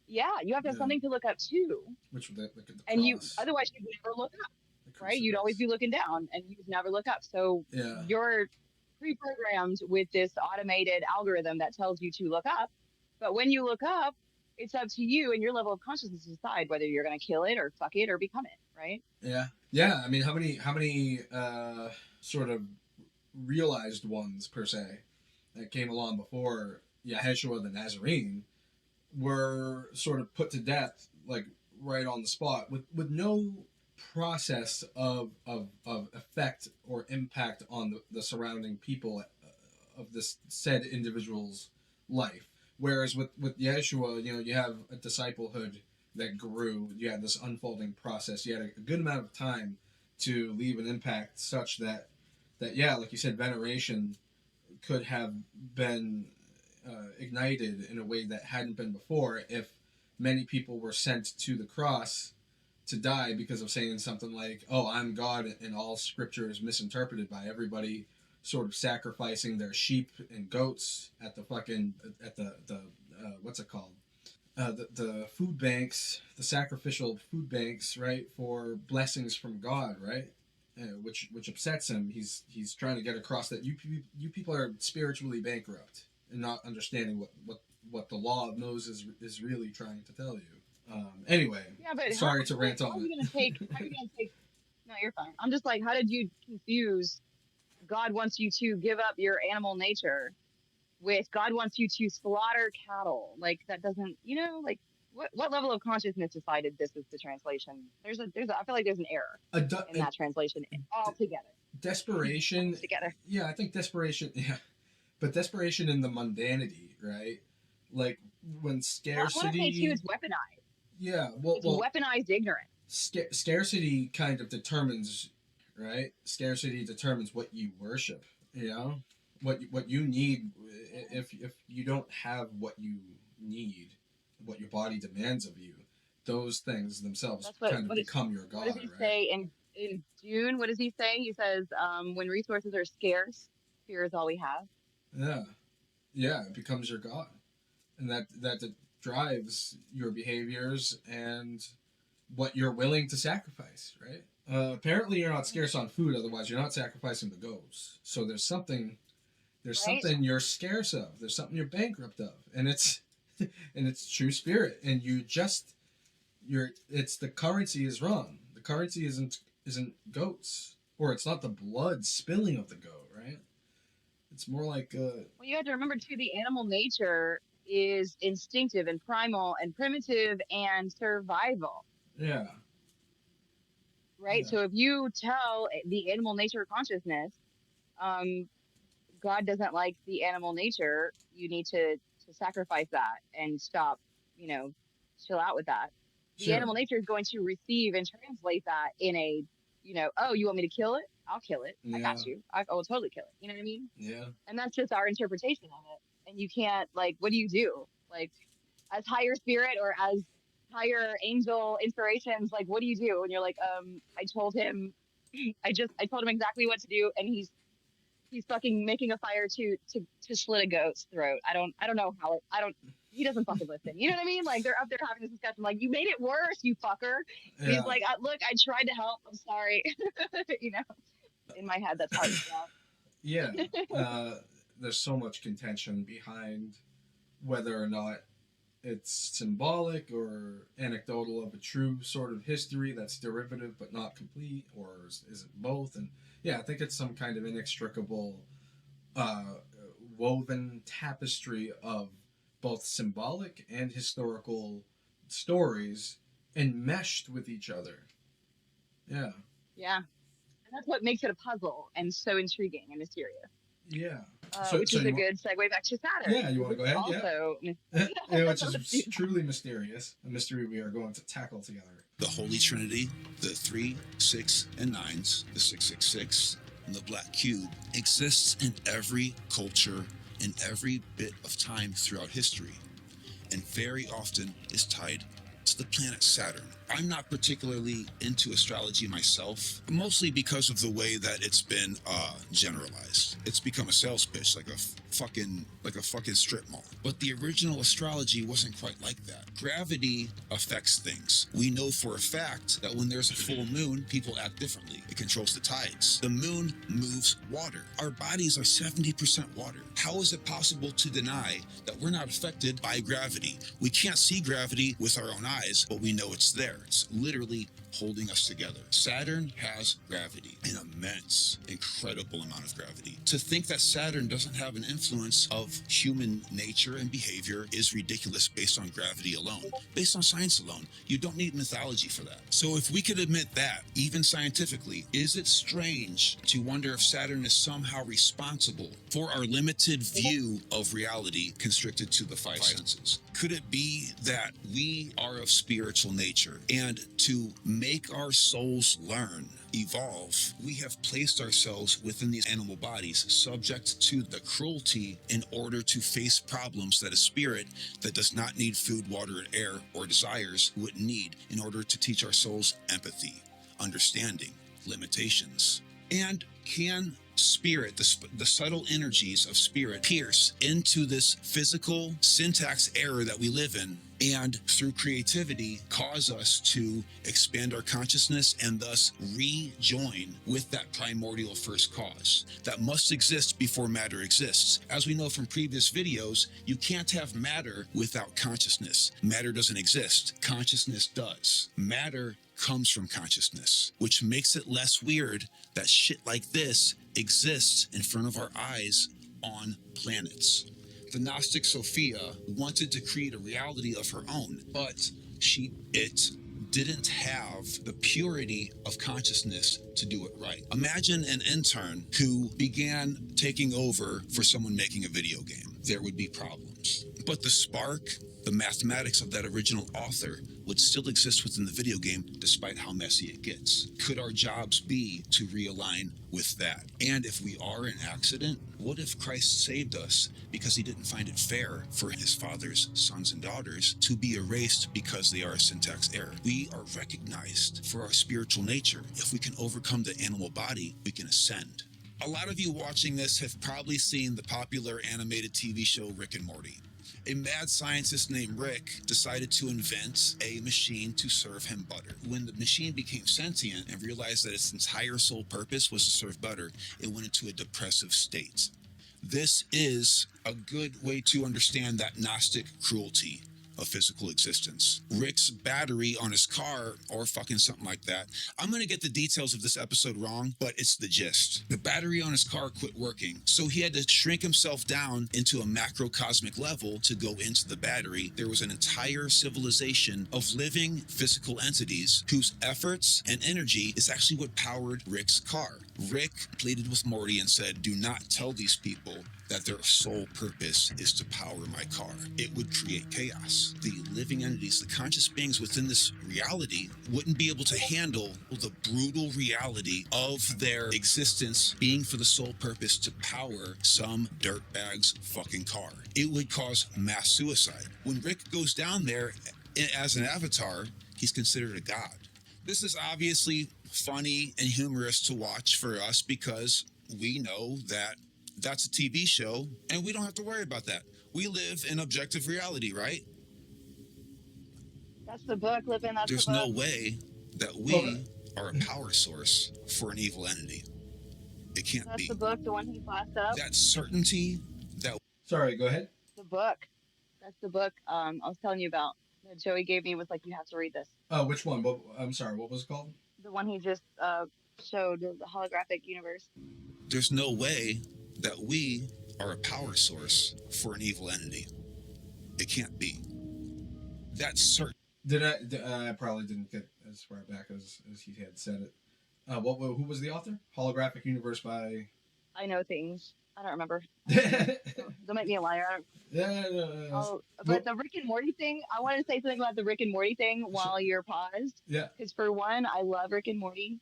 Yeah, you have to have something to look up to. Which the and you otherwise you'd never look up, right? You'd always be looking down and you'd never look up. So you're pre-programmed with this automated algorithm that tells you to look up. But when you look up, it's up to you and your level of consciousness to decide whether you're going to kill it or fuck it or become it, right? Yeah. I mean, how many sort of realized ones per se that came along before Yeshua the Nazarene were sort of put to death, like right on the spot, with no process of effect or impact on the surrounding people of this said individual's life. Whereas with Yeshua, you know, you have a disciplehood that grew. You had this unfolding process. You had a good amount of time to leave an impact such that yeah, like you said, veneration could have been ignited in a way that hadn't been before if many people were sent to the cross to die because of saying something like, "Oh, I'm God," and all Scripture is misinterpreted by everybody, sort of sacrificing their sheep and goats at the what's it called? The food banks, the sacrificial food banks, right, for blessings from God, right? Which upsets him. He's trying to get across that you people are spiritually bankrupt and not understanding what the law of Moses is really trying to tell you. Anyway, but sorry to rant on it. How are you gonna take? No, you're fine. I'm just like, how did you confuse God wants you to give up your animal nature with God wants you to slaughter cattle? Like that doesn't, you know, like what level of consciousness decided this is the translation? I feel like there's an error in that translation altogether. Desperation. Together. Yeah, I think desperation. Yeah, but desperation in the mundanity, right? Like when scarcity. I want to say too, it's weaponized. Yeah, It's weaponized ignorance. scarcity kind of determines, right? Scarcity determines what you worship. You know, what you need. If you don't have what you need, what your body demands of you, those things themselves That's what kind of become your what does god, he right? say in June? What does he say? He says, when resources are scarce, fear is all we have. Yeah, yeah, it becomes your god, and that drives your behaviors and what you're willing to sacrifice, right? Apparently, you're not scarce on food. Otherwise, you're not sacrificing the goats. So there's Right? something you're scarce of. There's something you're bankrupt of, and it's and it's true spirit. And you're it's the currency is wrong. The currency isn't goats, or it's not the blood spilling of the goat, right? It's more like Well, you have to remember too, the animal nature is instinctive and primal and primitive and survival, yeah, right? yeah, So if you tell the animal nature consciousness, um, God doesn't like the animal nature, you need to sacrifice that and stop, you know, chill out with that. The sure, animal nature is going to receive and translate that in a, oh, you want me to kill it? I'll kill it. I yeah, got you. I will totally kill it. You know what I mean? yeah, And that's just our interpretation of it. And you can't, like, what do you do? Like, as higher spirit or as higher angel inspirations, like, what do you do? And you're like, I told him, I told him exactly what to do, and he's fucking making a fire to slit a goat's throat. I don't know how it. I don't. He doesn't fucking listen. You know what I mean? Like they're up there having this discussion. Like you made it worse, you fucker. And he's yeah, like, look, I tried to help. I'm sorry. you know, in my head, that's how it yeah. sounds. There's so much contention behind whether or not it's symbolic or anecdotal of a true sort of history that's derivative but not complete, or is it both? And yeah, I think it's some kind of inextricable, uh, woven tapestry of both symbolic and historical stories enmeshed with each other. Yeah, Yeah, and that's what makes it a puzzle and so intriguing and mysterious. yeah. So, Which so is a you good segue back to yeah, Saturn, you want to which go is ahead? Yeah. also Which let's do is that. truly mysterious, a mystery we are going to tackle together. The Holy Trinity, the 3, 6, and 9s, the 666, and the Black Cube exists in every culture in every bit of time throughout history, and very often is tied to the planet Saturn. I'm not particularly into astrology myself, mostly because of the way that it's been generalized. It's become a sales pitch, like a fucking strip mall. But the original astrology wasn't quite like that. Gravity affects things. We know for a fact that when there's a full moon, people act differently. It controls the tides. The moon moves water. Our bodies are 70% water. How is it possible to deny that we're not affected by gravity? We can't see gravity with our own eyes, but we know it's there. It's literally holding us together. Saturn has gravity, an immense, incredible amount of gravity. To think that Saturn doesn't have an influence of human nature and behavior is ridiculous based on gravity alone. Based on science alone, you don't need mythology for that. So if we could admit that, even scientifically, is it strange to wonder if Saturn is somehow responsible for our limited view of reality constricted to the five senses? Could it be that we are of spiritual nature, and to make our souls learn, evolve, we have placed ourselves within these animal bodies, subject to the cruelty in order to face problems that a spirit that does not need food, water, and air or desires would need in order to teach our souls empathy, understanding, limitations? And can spirit, the subtle energies of spirit, pierce into this physical syntax error that we live in, and through creativity cause us to expand our consciousness and thus rejoin with that primordial first cause that must exist before matter exists? As we know from previous videos, you can't have matter without consciousness. Matter doesn't exist, consciousness does. Matter comes from consciousness, which makes it less weird that shit like this exists in front of our eyes on planets. The Gnostic Sophia wanted to create a reality of her own, but it didn't have the purity of consciousness to do it right. Imagine an intern who began taking over for someone making a video game. There would be problems. But the spark, the mathematics of that original author would still exist within the video game despite how messy it gets. Could our jobs be to realign with that? And if we are an accident, what if Christ saved us because he didn't find it fair for his father's sons and daughters to be erased because they are a syntax error? We are recognized for our spiritual nature. If we can overcome the animal body, we can ascend. A lot of you watching this have probably seen the popular animated TV show Rick and Morty. A mad scientist named Rick decided to invent a machine to serve him butter. When the machine became sentient and realized that its entire sole purpose was to serve butter, it went into a depressive state. This is a good way to understand that Gnostic cruelty of physical existence. Rick's battery on his car, or fucking something like that. I'm going to get the details of this episode wrong, but it's the gist. The battery on his car quit working, so he had to shrink himself down into a macrocosmic level to go into the battery. There was an entire civilization of living physical entities whose efforts and energy is actually what powered Rick's car. Rick pleaded with Morty and said, "Do not tell these people that their sole purpose is to power my car. It would create chaos." The living entities, the conscious beings within this reality, wouldn't be able to handle the brutal reality of their existence being for the sole purpose to power some dirtbag's fucking car. It would cause mass suicide. When Rick goes down there as an avatar, he's considered a god. This is obviously funny and humorous to watch for us because we know that that's a TV show and we don't have to worry about that. We live in objective reality, right? That's the book, Lippin. That's There's the book. no way that we are a power source for an evil entity. It can't That's be. the book, the one he classed up. That certainty that... Sorry, go ahead. The book. That's the book I was telling you about that Joey gave me, was like, you have to read this. Which one? I'm sorry, what was it called? The one he just showed, the holographic universe. There's no way that we are a power source for an evil entity. It can't be. That's certain. I probably didn't get as far back as he had said it. Who was the author? Holographic Universe by... I know things. I don't remember. Yeah, Don't make me a liar. no. But the Rick and Morty thing, I want to say something about the Rick and Morty thing while you're paused. Yeah. Because for one, I love Rick and Morty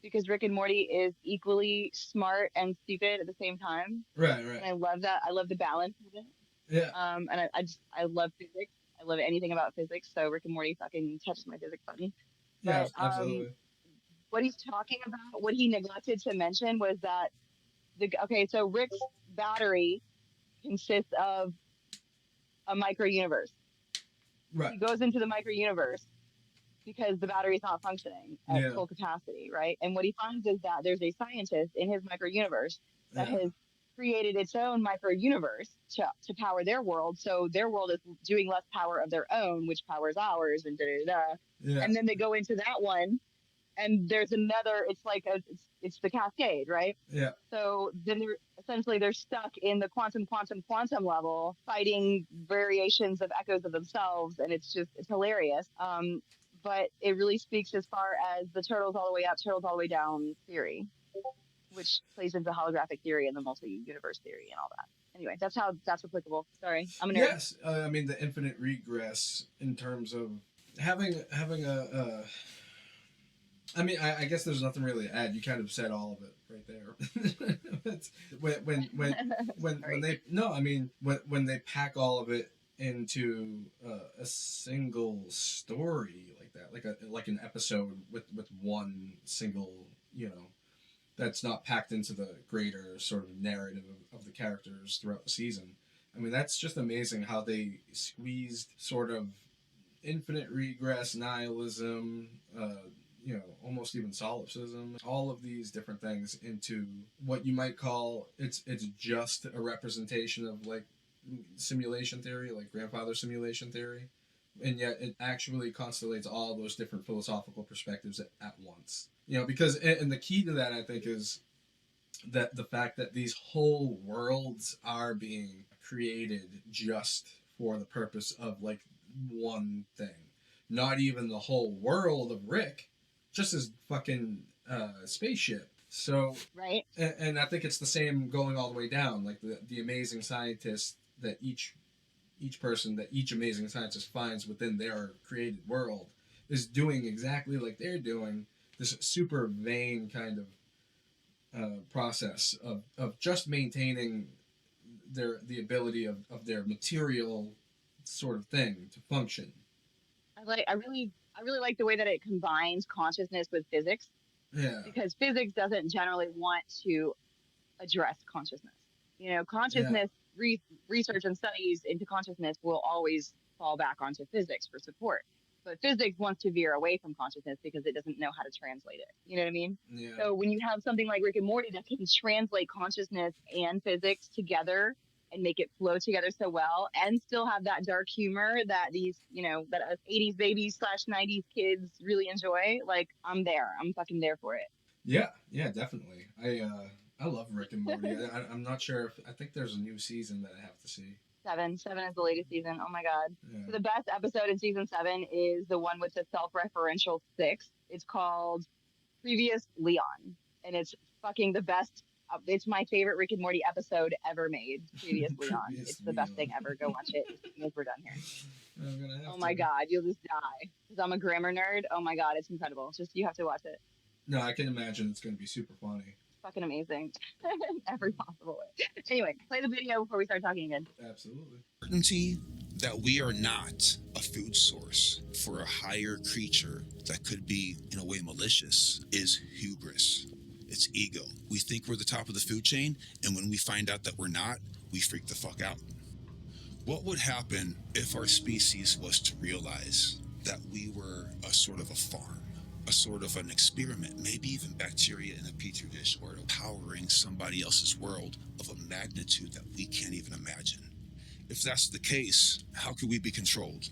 because Rick and Morty is equally smart and stupid at the same time. Right. And I love that. I love the balance of it. Yeah. And I love physics. I love anything about physics. So Rick and Morty fucking touches my physics button. Yeah, But, absolutely. What he's talking about, what he neglected to mention was that so Rick's battery consists of a micro universe. Right. He goes into the micro universe because the battery is not functioning at full capacity, right? And what he finds is that there's a scientist in his micro universe that has created its own micro universe to power their world. So their world is doing less power of their own, which powers ours, and Yeah. And then they go into that one, and there's another. It's like it's the cascade, right? Yeah. So then they're stuck in the quantum level, fighting variations of echoes of themselves, and it's hilarious. But it really speaks as far as the turtles all the way up, turtles all the way down theory, which plays into holographic theory and the multi-universe theory and all that. Anyway, that's applicable. Sorry, I'm a nerd. Yes, I mean the infinite regress in terms of having a. I mean, I guess there's nothing really to add. You kind of said all of it right there. when they pack all of it into a single story like that, like an episode with one single, that's not packed into the greater sort of narrative of the characters throughout the season. I mean, that's just amazing how they squeezed sort of infinite regress, nihilism, almost even solipsism, all of these different things into what you might call it's just a representation of like simulation theory, like grandfather simulation theory, and yet it actually constellates all those different philosophical perspectives at once. Because and the key to that, I think, is that the fact that these whole worlds are being created just for the purpose of like one thing, not even the whole world of Rick, just his fucking spaceship. So right, and I think it's the same going all the way down, like the amazing scientists that each each person that each amazing scientist finds within their created world is doing exactly like they're doing, this super vain kind of process of just maintaining the ability of their material sort of thing to function. I really like the way that it combines consciousness with physics, Yeah, because physics doesn't generally want to address consciousness. yeah, Consciousness research and studies into consciousness will always fall back onto physics for support. But physics wants to veer away from consciousness because it doesn't know how to translate it. You know what I mean? yeah, So when you have something like Rick and Morty that can translate consciousness and physics together and make it flow together so well, and still have that dark humor that that us 80s babies slash 90s kids really enjoy, like, I'm there. I'm fucking there for it. yeah, definitely. I love Rick and Morty. I'm not sure if I think there's a new season that I have to see. Seven is the latest season. Oh my god! Yeah. So the best episode in season 7 is the one with the self-referential six. It's called Previous Leon, and it's fucking the best. It's my favorite Rick and Morty episode ever made. Previous Leon. Previous It's the best thing Leon. ever. Go watch it as soon as we're done here. I'm gonna have Oh to. my god, you'll just die because I'm a grammar nerd. Oh my god, it's incredible. Just you have to watch it. No, I can imagine it's gonna be super funny. Fucking amazing in every possible way. Anyway, play the video before we start talking again. Absolutely. Certainty that we are not a food source for a higher creature that could be, in a way, malicious is hubris. It's ego. We think we're the top of the food chain, and when we find out that we're not, we freak the fuck out. What would happen if our species was to realize that we were a sort of a farm, a sort of an experiment, maybe even bacteria in a petri dish, or powering somebody else's world of a magnitude that we can't even imagine? If that's the case, how could we be controlled?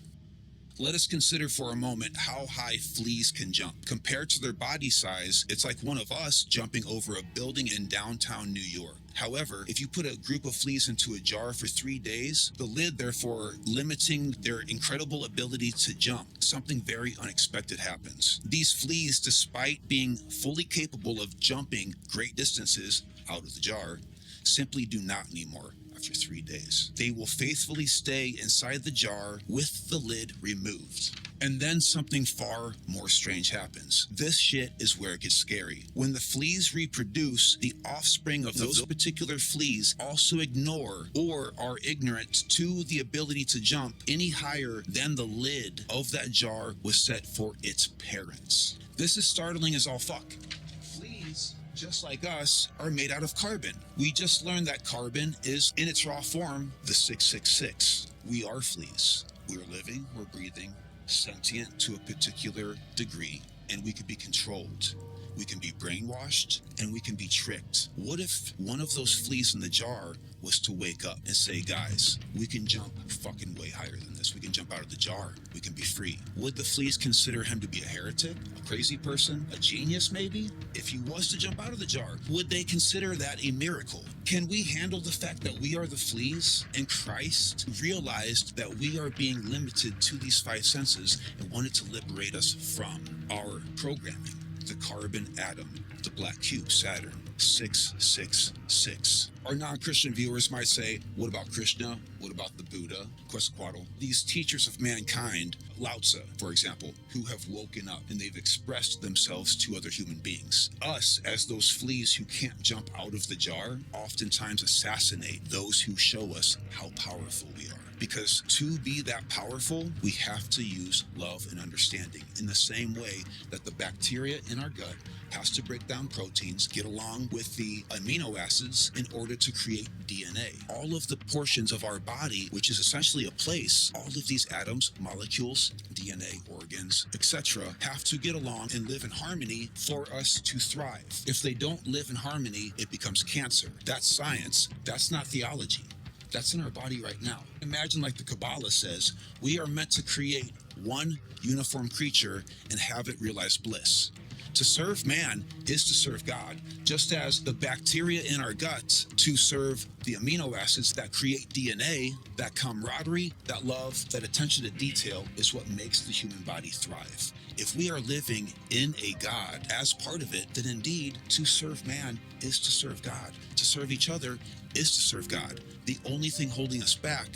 Let us consider for a moment how high fleas can jump. Compared to their body size, it's like one of us jumping over a building in downtown New York. However, if you put a group of fleas into a jar for 3 days, the lid, therefore, limiting their incredible ability to jump, something very unexpected happens. These fleas, despite being fully capable of jumping great distances out of the jar, simply do not anymore. After 3 days, they will faithfully stay inside the jar with the lid removed. And then something far more strange happens. This shit is where it gets scary. When the fleas reproduce, the offspring of those particular fleas also ignore or are ignorant to the ability to jump any higher than the lid of that jar was set for its parents. This is startling as all fuck. Fleas, just like us, are made out of carbon. We just learned that carbon is, in its raw form, the 666. We are fleas. We're living, we're breathing, sentient to a particular degree, and we can be controlled. We can be brainwashed, and we can be tricked. What if one of those fleas in the jar was to wake up and say, guys, we can jump fucking way higher than this. We can jump out of the jar. We can be free. Would the fleas consider him to be a heretic, a crazy person, a genius maybe? If he was to jump out of the jar, would they consider that a miracle? Can we handle the fact that we are the fleas and Christ realized that we are being limited to these 5 senses and wanted to liberate us from our programming? The carbon atom, the black cube, Saturn, 666. Our non-Christian viewers might say, what about Krishna? What about the Buddha, Quetzalcoatl? These teachers of mankind, Lao Tzu, for example, who have woken up and they've expressed themselves to other human beings. Us, as those fleas who can't jump out of the jar, oftentimes assassinate those who show us how powerful we are. Because to be that powerful, we have to use love and understanding in the same way that the bacteria in our gut has to break down proteins, get along with the amino acids in order to create DNA. All of the portions of our body, which is essentially a place, all of these atoms, molecules, DNA, organs, etc., have to get along and live in harmony for us to thrive. If they don't live in harmony, it becomes cancer. That's science. That's not theology. That's in our body right now. Imagine, like the Kabbalah says, we are meant to create one uniform creature and have it realize bliss. To serve man is to serve God, just as the bacteria in our guts to serve the amino acids that create DNA, that camaraderie, that love, that attention to detail is what makes the human body thrive. If we are living in a God as part of it, then indeed to serve man is to serve God. To serve each other is to serve God. The only thing holding us back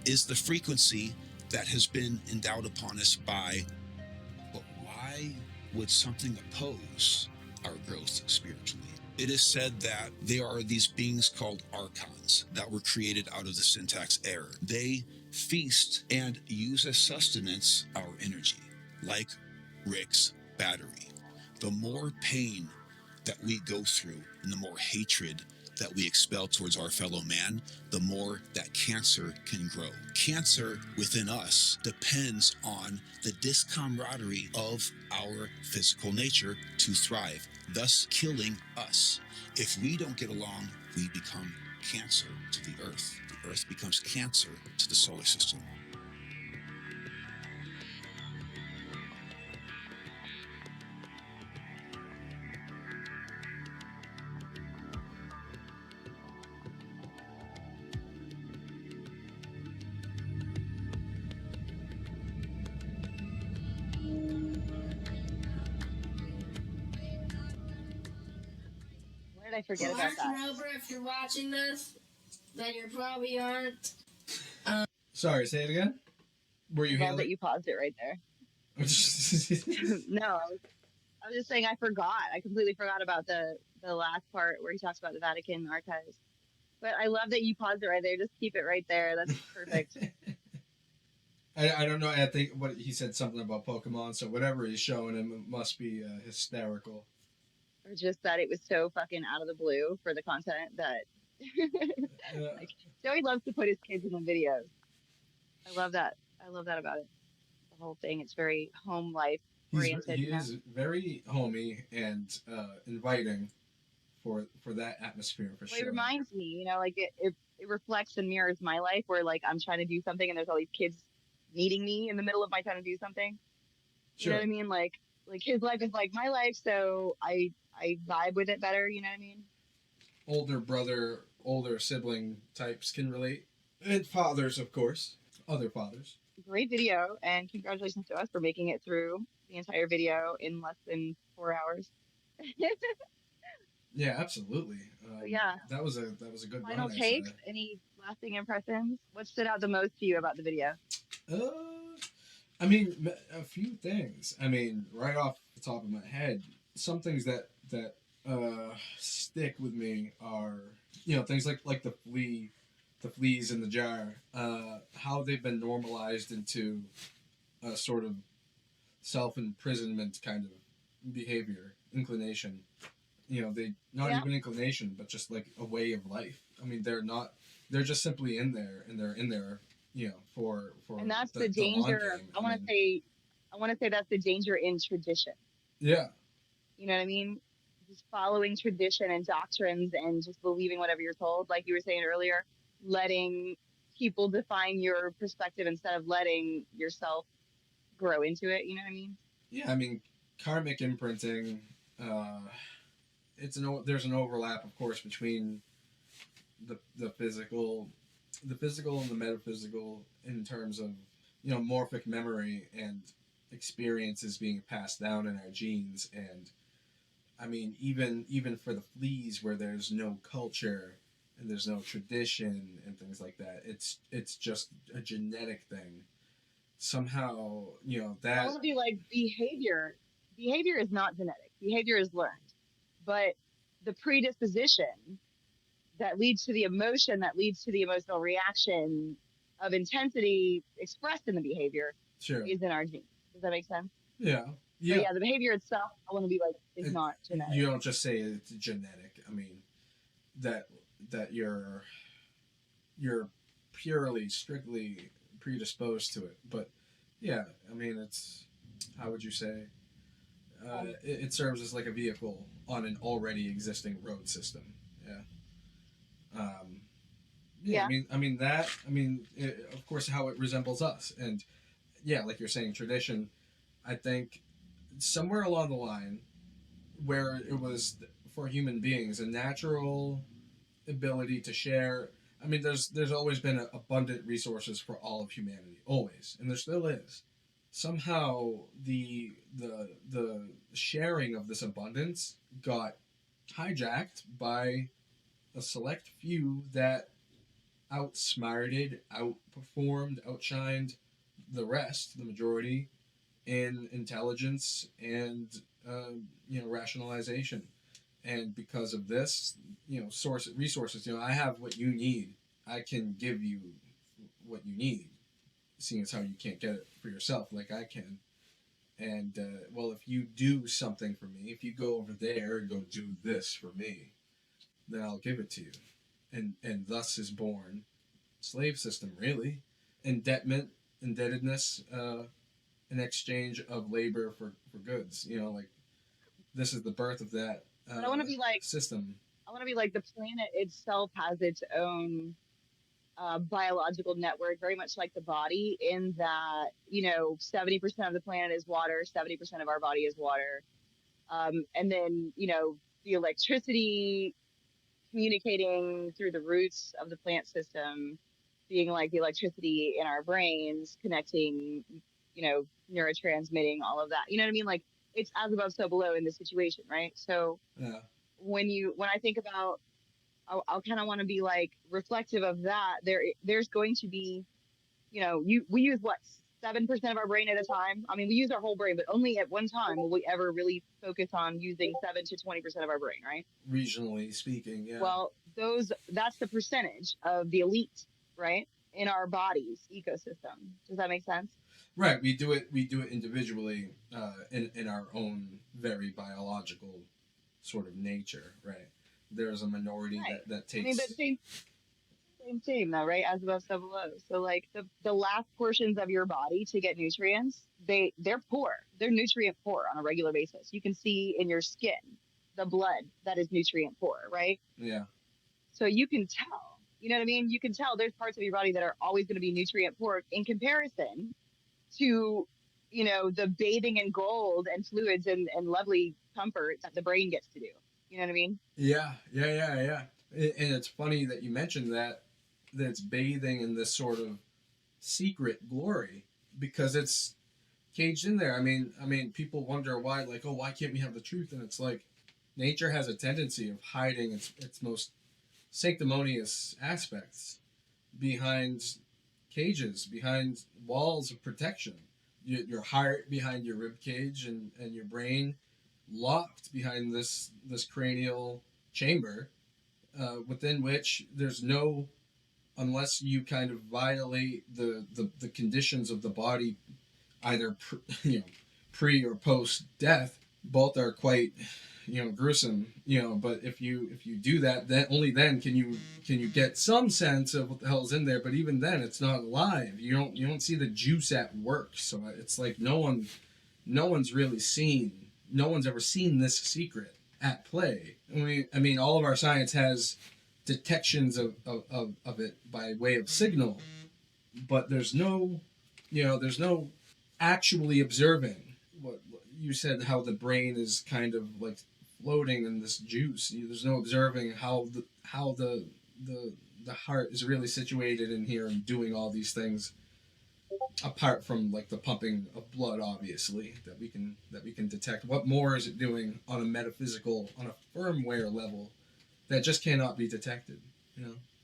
is the frequency that has been endowed upon us by. But why would something oppose our growth spiritually? It is said that there are these beings called archons that were created out of the syntax error. They feast and use as sustenance our energy, like Rick's battery. The more pain that we go through and the more hatred that we expel towards our fellow man, the more that cancer can grow. Cancer within us depends on the discomradery of our physical nature to thrive, thus killing us. If we don't get along, we become cancer to the earth. The earth becomes cancer to the solar system. What did I forget about Mark that? Rober, if you're watching this, that you probably aren't. Sorry, say it again. Were you I love hailing? that you paused it right there. No, I was just saying I forgot. I completely forgot about the last part where he talks about the Vatican archives. But I love that you paused it right there. Just keep it right there. That's perfect. I don't know. I think what he said something about Pokemon. So whatever he's showing him it must be hysterical. Or just that it was so fucking out of the blue for the content that like Joey loves to put his kids in the videos. I love that. I love that about it. The whole thing. It's very home life oriented. He is very homey and inviting for that atmosphere for Well, sure. it reminds me, like it reflects and mirrors my life where like I'm trying to do something and there's all these kids needing me in the middle of my trying to do something. You know what I mean? Like his life is like my life, so I vibe with it better. You know what I mean? Older brother, older sibling types can relate, and fathers, of course, other fathers. Great video, and congratulations to us for making it through the entire video in less than 4 hours. Yeah, absolutely. Yeah, that was a good final run. takes. Any lasting impressions? What stood out the most to you about the video? I mean, a few things. I mean, right off the top of my head, some things that stick with me are things like the fleas in the jar. How they've been normalized into a sort of self-imprisonment kind of behavior, inclination. They not even inclination, but just like a way of life. I mean, they're just simply in there, and they're in there, for. And that's the danger. I want to say that's the danger in tradition. Yeah. You know what I mean? Just following tradition and doctrines and just believing whatever you're told, like you were saying earlier, letting people define your perspective instead of letting yourself grow into it. You know what I mean? Yeah, I mean, karmic imprinting. There's an overlap, of course, between the physical and the metaphysical in terms of morphic memory and experiences being passed down in our genes. And I mean, even for the fleas, where there's no culture and there's no tradition and things like that, it's just a genetic thing. Somehow, that. I want to be like behavior. Behavior is not genetic. Behavior is learned, but the predisposition that leads to the emotion, that leads to the emotional reaction of intensity expressed in the behavior is in our genes. Does that make sense? Yeah. Yeah. But yeah, the behavior itself, I want to be like, is not genetic. You don't just say it's genetic. I mean, that you're purely, strictly predisposed to it. But yeah, I mean, it's, how would you say? It serves as like a vehicle on an already existing road system. Yeah. Yeah. Of course, how it resembles us, and yeah, like you're saying, tradition. I think somewhere along the line, where it was for human beings a natural ability to share. I mean, there's always been abundant resources for all of humanity, always, and there still is. Somehow, the sharing of this abundance got hijacked by a select few that outsmarted, outperformed, outshined the rest, the majority, in intelligence and rationalization. And because of this, resources. I have what you need. I can give you what you need, seeing as how you can't get it for yourself like I can. And well, if you do something for me, if you go over there and go do this for me, then I'll give it to you. And thus is born slave system, really. Indebtedness, in exchange of labor for goods. Like this is the birth of that But I want to be like, system. I want to be like the planet itself has its own biological network, very much like the body, in that 70% of the planet is water, 70% of our body is water, and then the electricity communicating through the roots of the plant system, being like the electricity in our brains, connecting, neurotransmitting, all of that. You know what I mean? Like it's as above, so below in this situation, right? So Yeah. when I think about, I'll kind of want to be like reflective of that. There's going to be, we use what, 7% of our brain at a time. I mean, we use our whole brain, but only at one time will we ever really focus on using 7 to 20% of our brain, right? Regionally speaking, yeah. Well, that's the percentage of the elite, right, in our body's ecosystem. Does that make sense? Right. We do it individually, in our own very biological sort of nature, right? There's a minority Right. that takes. I mean, but same though, right? As above, so below. So like the last portions of your body to get nutrients, they're poor. They're nutrient poor on a regular basis. You can see in your skin the blood that is nutrient poor, right? Yeah. So you can tell. You know what I mean? You can tell there's parts of your body that are always going to be nutrient poor in comparison to, the bathing in gold and fluids and lovely comfort that the brain gets to do. You know what I mean? Yeah. And it's funny that you mentioned that it's bathing in this sort of secret glory because it's caged in there. I mean, people wonder why, like, oh, why can't we have the truth? And it's like, nature has a tendency of hiding its most sanctimonious aspects behind cages, behind walls of protection. Your heart behind your rib cage, and your brain locked behind this cranial chamber, within which there's no, unless you kind of violate the conditions of the body, either pre or post death. Both are quite gruesome, but if you do that, then only then can you get some sense of what the hell's in there. But even then, it's not alive. You don't see the juice at work. So it's like no one's really seen, no one's ever seen this secret at play. I mean all of our science has detections of it by way of signal, but there's no actually observing. What you said, how the brain is kind of like floating in this juice. There's no observing how the heart is really situated in here and doing all these things, apart from like the pumping of blood, obviously, that we can detect. What more is it doing on a metaphysical, on a firmware level that just cannot be detected?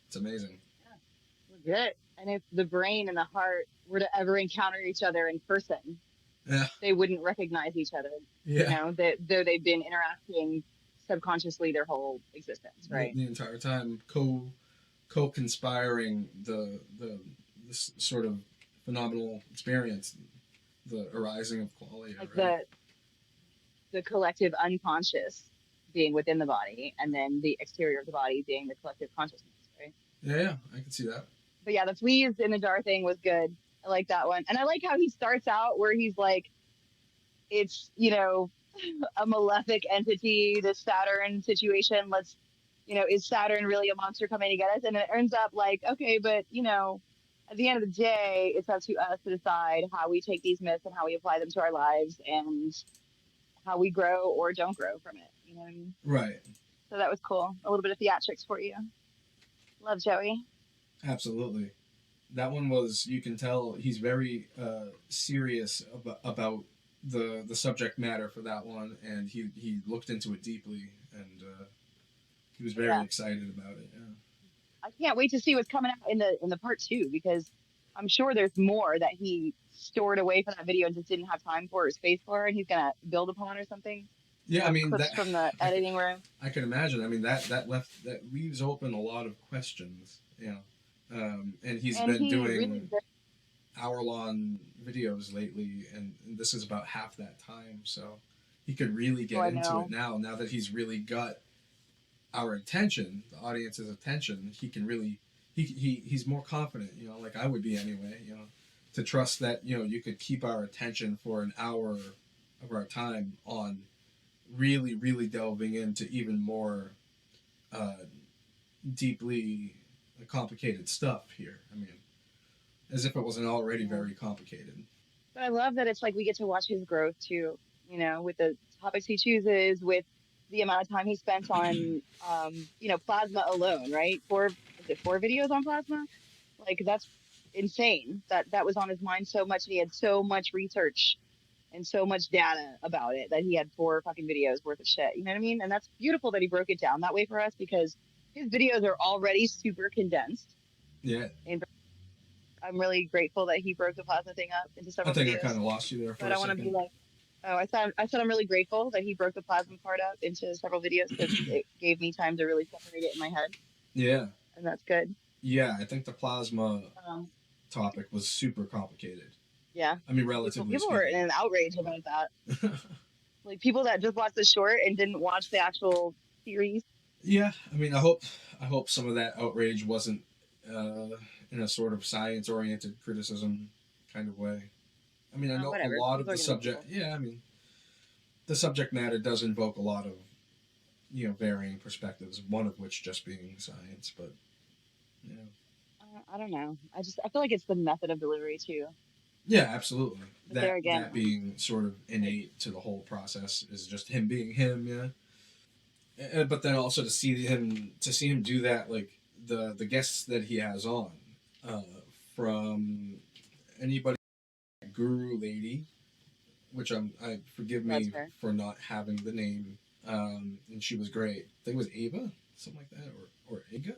It's amazing. Yeah, legit. And if the brain and the heart were to ever encounter each other in person, Yeah. they wouldn't recognize each other. Yeah. Though they've been interacting subconsciously their whole existence, right? The entire time, co-conspiring this sort of phenomenal experience, the arising of qualia, Like right? the collective unconscious being within the body, and then the exterior of the body being the collective consciousness, right? Yeah, I can see that. But yeah, the fleas in the jar thing was good. I like that one. And I like how he starts out where he's like, it's, a malefic entity, the Saturn situation. Let's, is Saturn really a monster coming to get us? And it ends up like, okay, but, at the end of the day, it's up to us to decide how we take these myths and how we apply them to our lives and how we grow or don't grow from it. You know what I mean? Right. So that was cool. A little bit of theatrics for you. Love Joey. Absolutely. That one was, you can tell he's very serious about the subject matter for that one, and he looked into it deeply, and he was very excited about it. Yeah. I can't wait to see what's coming out in the part 2, because I'm sure there's more that he stored away from that video and just didn't have time for or space for, and he's gonna build upon or something. Yeah, I mean Clips that from the I can, editing room. I can imagine. I mean that leaves open a lot of questions. And he's And been he really doing hour-long videos lately, and this is about half that time, so he could really get into it now. Now that he's really got our attention, the audience's attention, he can really he's more confident. Like I would be anyway. To trust that you could keep our attention for an hour of our time on really, really delving into even more deeply complicated stuff here. I mean, as if it wasn't already very complicated. But I love that it's like we get to watch his growth too, with the topics he chooses, with the amount of time he spent on, plasma alone, right? Was it 4 videos on plasma? Like that's insane. That was on his mind so much, and he had so much research and so much data about it that he had 4 fucking videos worth of shit. You know what I mean? And that's beautiful that he broke it down that way for us, because his videos are already super condensed. Yeah. And I'm really grateful that he broke the plasma thing up into several videos. I kind of lost you there for a second. But I want to be like, oh, I said I'm really grateful that he broke the plasma part up into several videos, because it gave me time to really separate it in my head. Yeah. And that's good. Yeah, I think the plasma topic was super complicated. Yeah. I mean, relatively people were in an outrage about that. Like people that just watched the short and didn't watch the actual series. Yeah, I mean, I hope some of that outrage wasn't in a sort of science-oriented criticism kind of way. I mean, I know whatever. a lot of the subject. Yeah, I mean, the subject matter does invoke a lot of varying perspectives. One of which just being science, but I don't know. I feel like it's the method of delivery too. Yeah, absolutely. But there again, that being sort of innate to the whole process is just him being him. Yeah. But then also to see him do that, like the guests that he has on, from anybody, Guru Lady, which I forgive me for not having the name, and she was great. I think it was Ava, something like that, or Ega.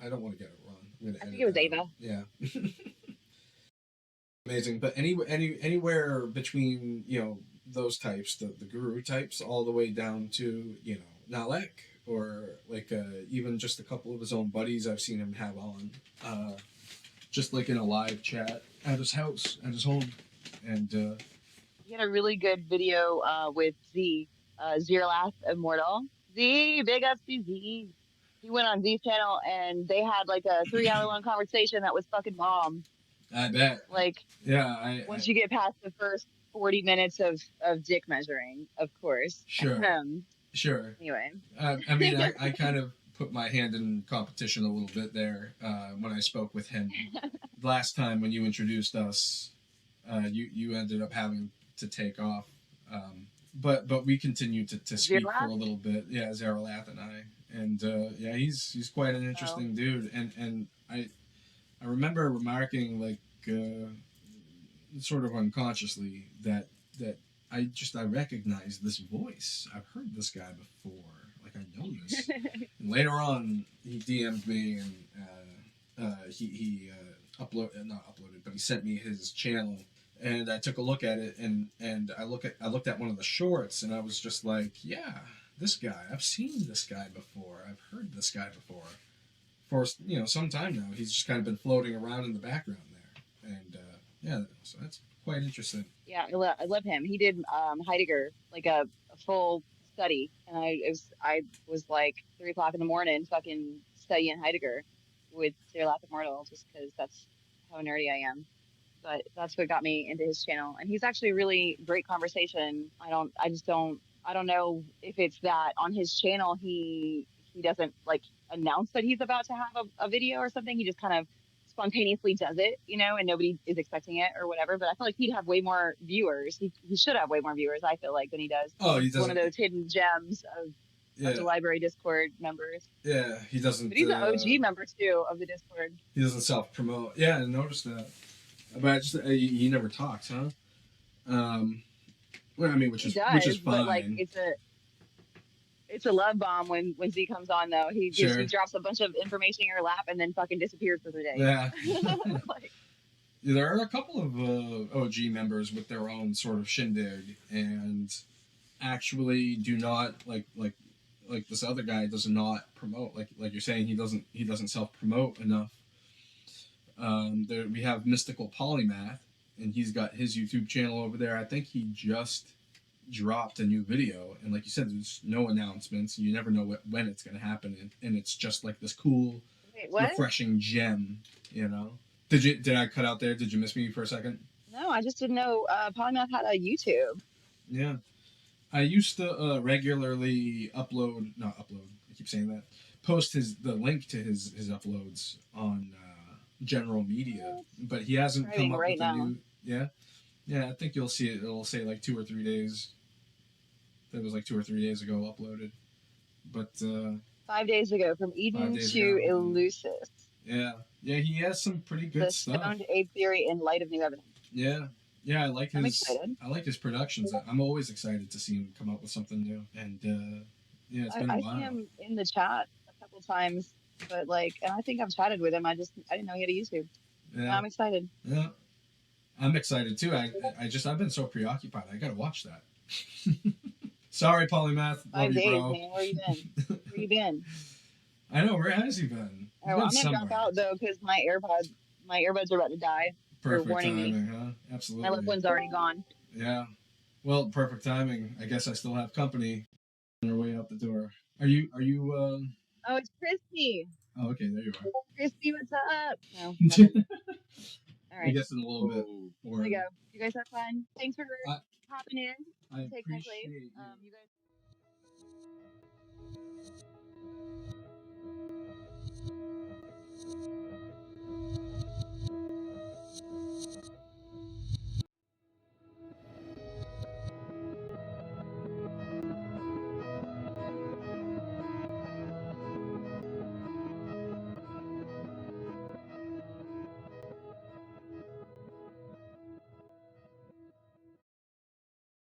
I don't want to get it wrong. I think it was Ava. Yeah. Amazing, but anywhere between those types, the guru types, all the way down to Nalek, or like even just a couple of his own buddies I've seen him have on, just like in a live chat at his house, at his home, and he had a really good video with Z, Zirlath Immortal. Z, big ups to Z. He went on Z's channel and they had like a 3-hour-long conversation that was fucking bomb. I bet. Like, yeah, once you get past the first 40 minutes of dick measuring, of course. Sure. Sure. Anyway. I mean, I kind of put my hand in competition a little bit there when I spoke with him. Last time when you introduced us, you ended up having to take off. But we continued to speak for a little bit. Yeah, Zaralath and I. And yeah, he's quite an interesting dude. And I remember remarking, like, sort of unconsciously, that I recognized this voice. I've heard this guy before. Like, I know this. And later on, he DM'd me, and he not uploaded, but he sent me his channel. And I took a look at it, and I looked at one of the shorts, and I was just like, yeah, this guy. I've seen this guy before. I've heard this guy before. For some time now, he's just kind of been floating around in the background there, and yeah, so that's quite interesting. Yeah, I love him. He did Heidegger, like a full study, and I was like 3 o'clock in the morning, fucking studying Heidegger with Zirlath Immortal, just because that's how nerdy I am. But that's what got me into his channel, and he's actually a really great conversation. I don't know if it's that on his channel he doesn't like announce that he's about to have a video or something. He just kind of spontaneously does it, and nobody is expecting it or whatever. But I feel like he'd have way more viewers. He should have way more viewers, I feel like, than he does. Oh, he doesn't. One of those hidden gems of the library Discord members. Yeah, he doesn't. But he's an OG member too of the Discord. He doesn't self-promote. Yeah, I noticed that. But I just he never talks, huh? Well, I mean, which is fine. But like It's a love bomb when Z comes on though. He Sure. drops a bunch of information in your lap and then fucking disappears for the day. Yeah. Like, There are a couple of OG members with their own sort of shindig, and actually do not like this other guy does not promote like you're saying he doesn't self promote enough. There we have Mystical Polymath, and he's got his YouTube channel over there. I think he just dropped a new video, and like you said, there's no announcements. You never know when it's going to happen, and it's just like this cool, wait, what? refreshing gem, you know. Did I cut out there? Did you miss me for a second? No, I just didn't know Polymath had a YouTube. Yeah, I used to regularly not upload. I keep saying that. Post the link to his uploads on general media, but he hasn't come up with a new. Yeah. I think you'll see it. It'll say like 2 or 3 days. That was like 2 or 3 days ago uploaded, but 5 days ago, from Eden to Eleusis. Yeah, he has some pretty good stuff. The Stoned Ape Theory in Light of New Evidence. Yeah, I like his. I'm excited. I like his productions. I'm always excited to see him come up with something new. And it's been a while. I see him in the chat a couple times, but and I think I've chatted with him. I didn't know he had a YouTube. Yeah, I'm excited. Yeah, I'm excited too. I've been so preoccupied. I gotta watch that. Sorry, Polymath. 5 days, bro. man. Where you been? Where you been? I know. Where has he been? I'm gonna drop out though because my earbuds are about to die. Perfect warning timing, me. Huh? Absolutely. My loved one's already gone. Yeah. Well, perfect timing. I guess I still have company on our way out the door. Are you? Oh, it's Christy. Oh, okay. There you are. Christy, what's up? No. All right. I guess in a little bit. There we go. You guys have fun. Thanks for hopping in. I Technically, appreciate you. you guys.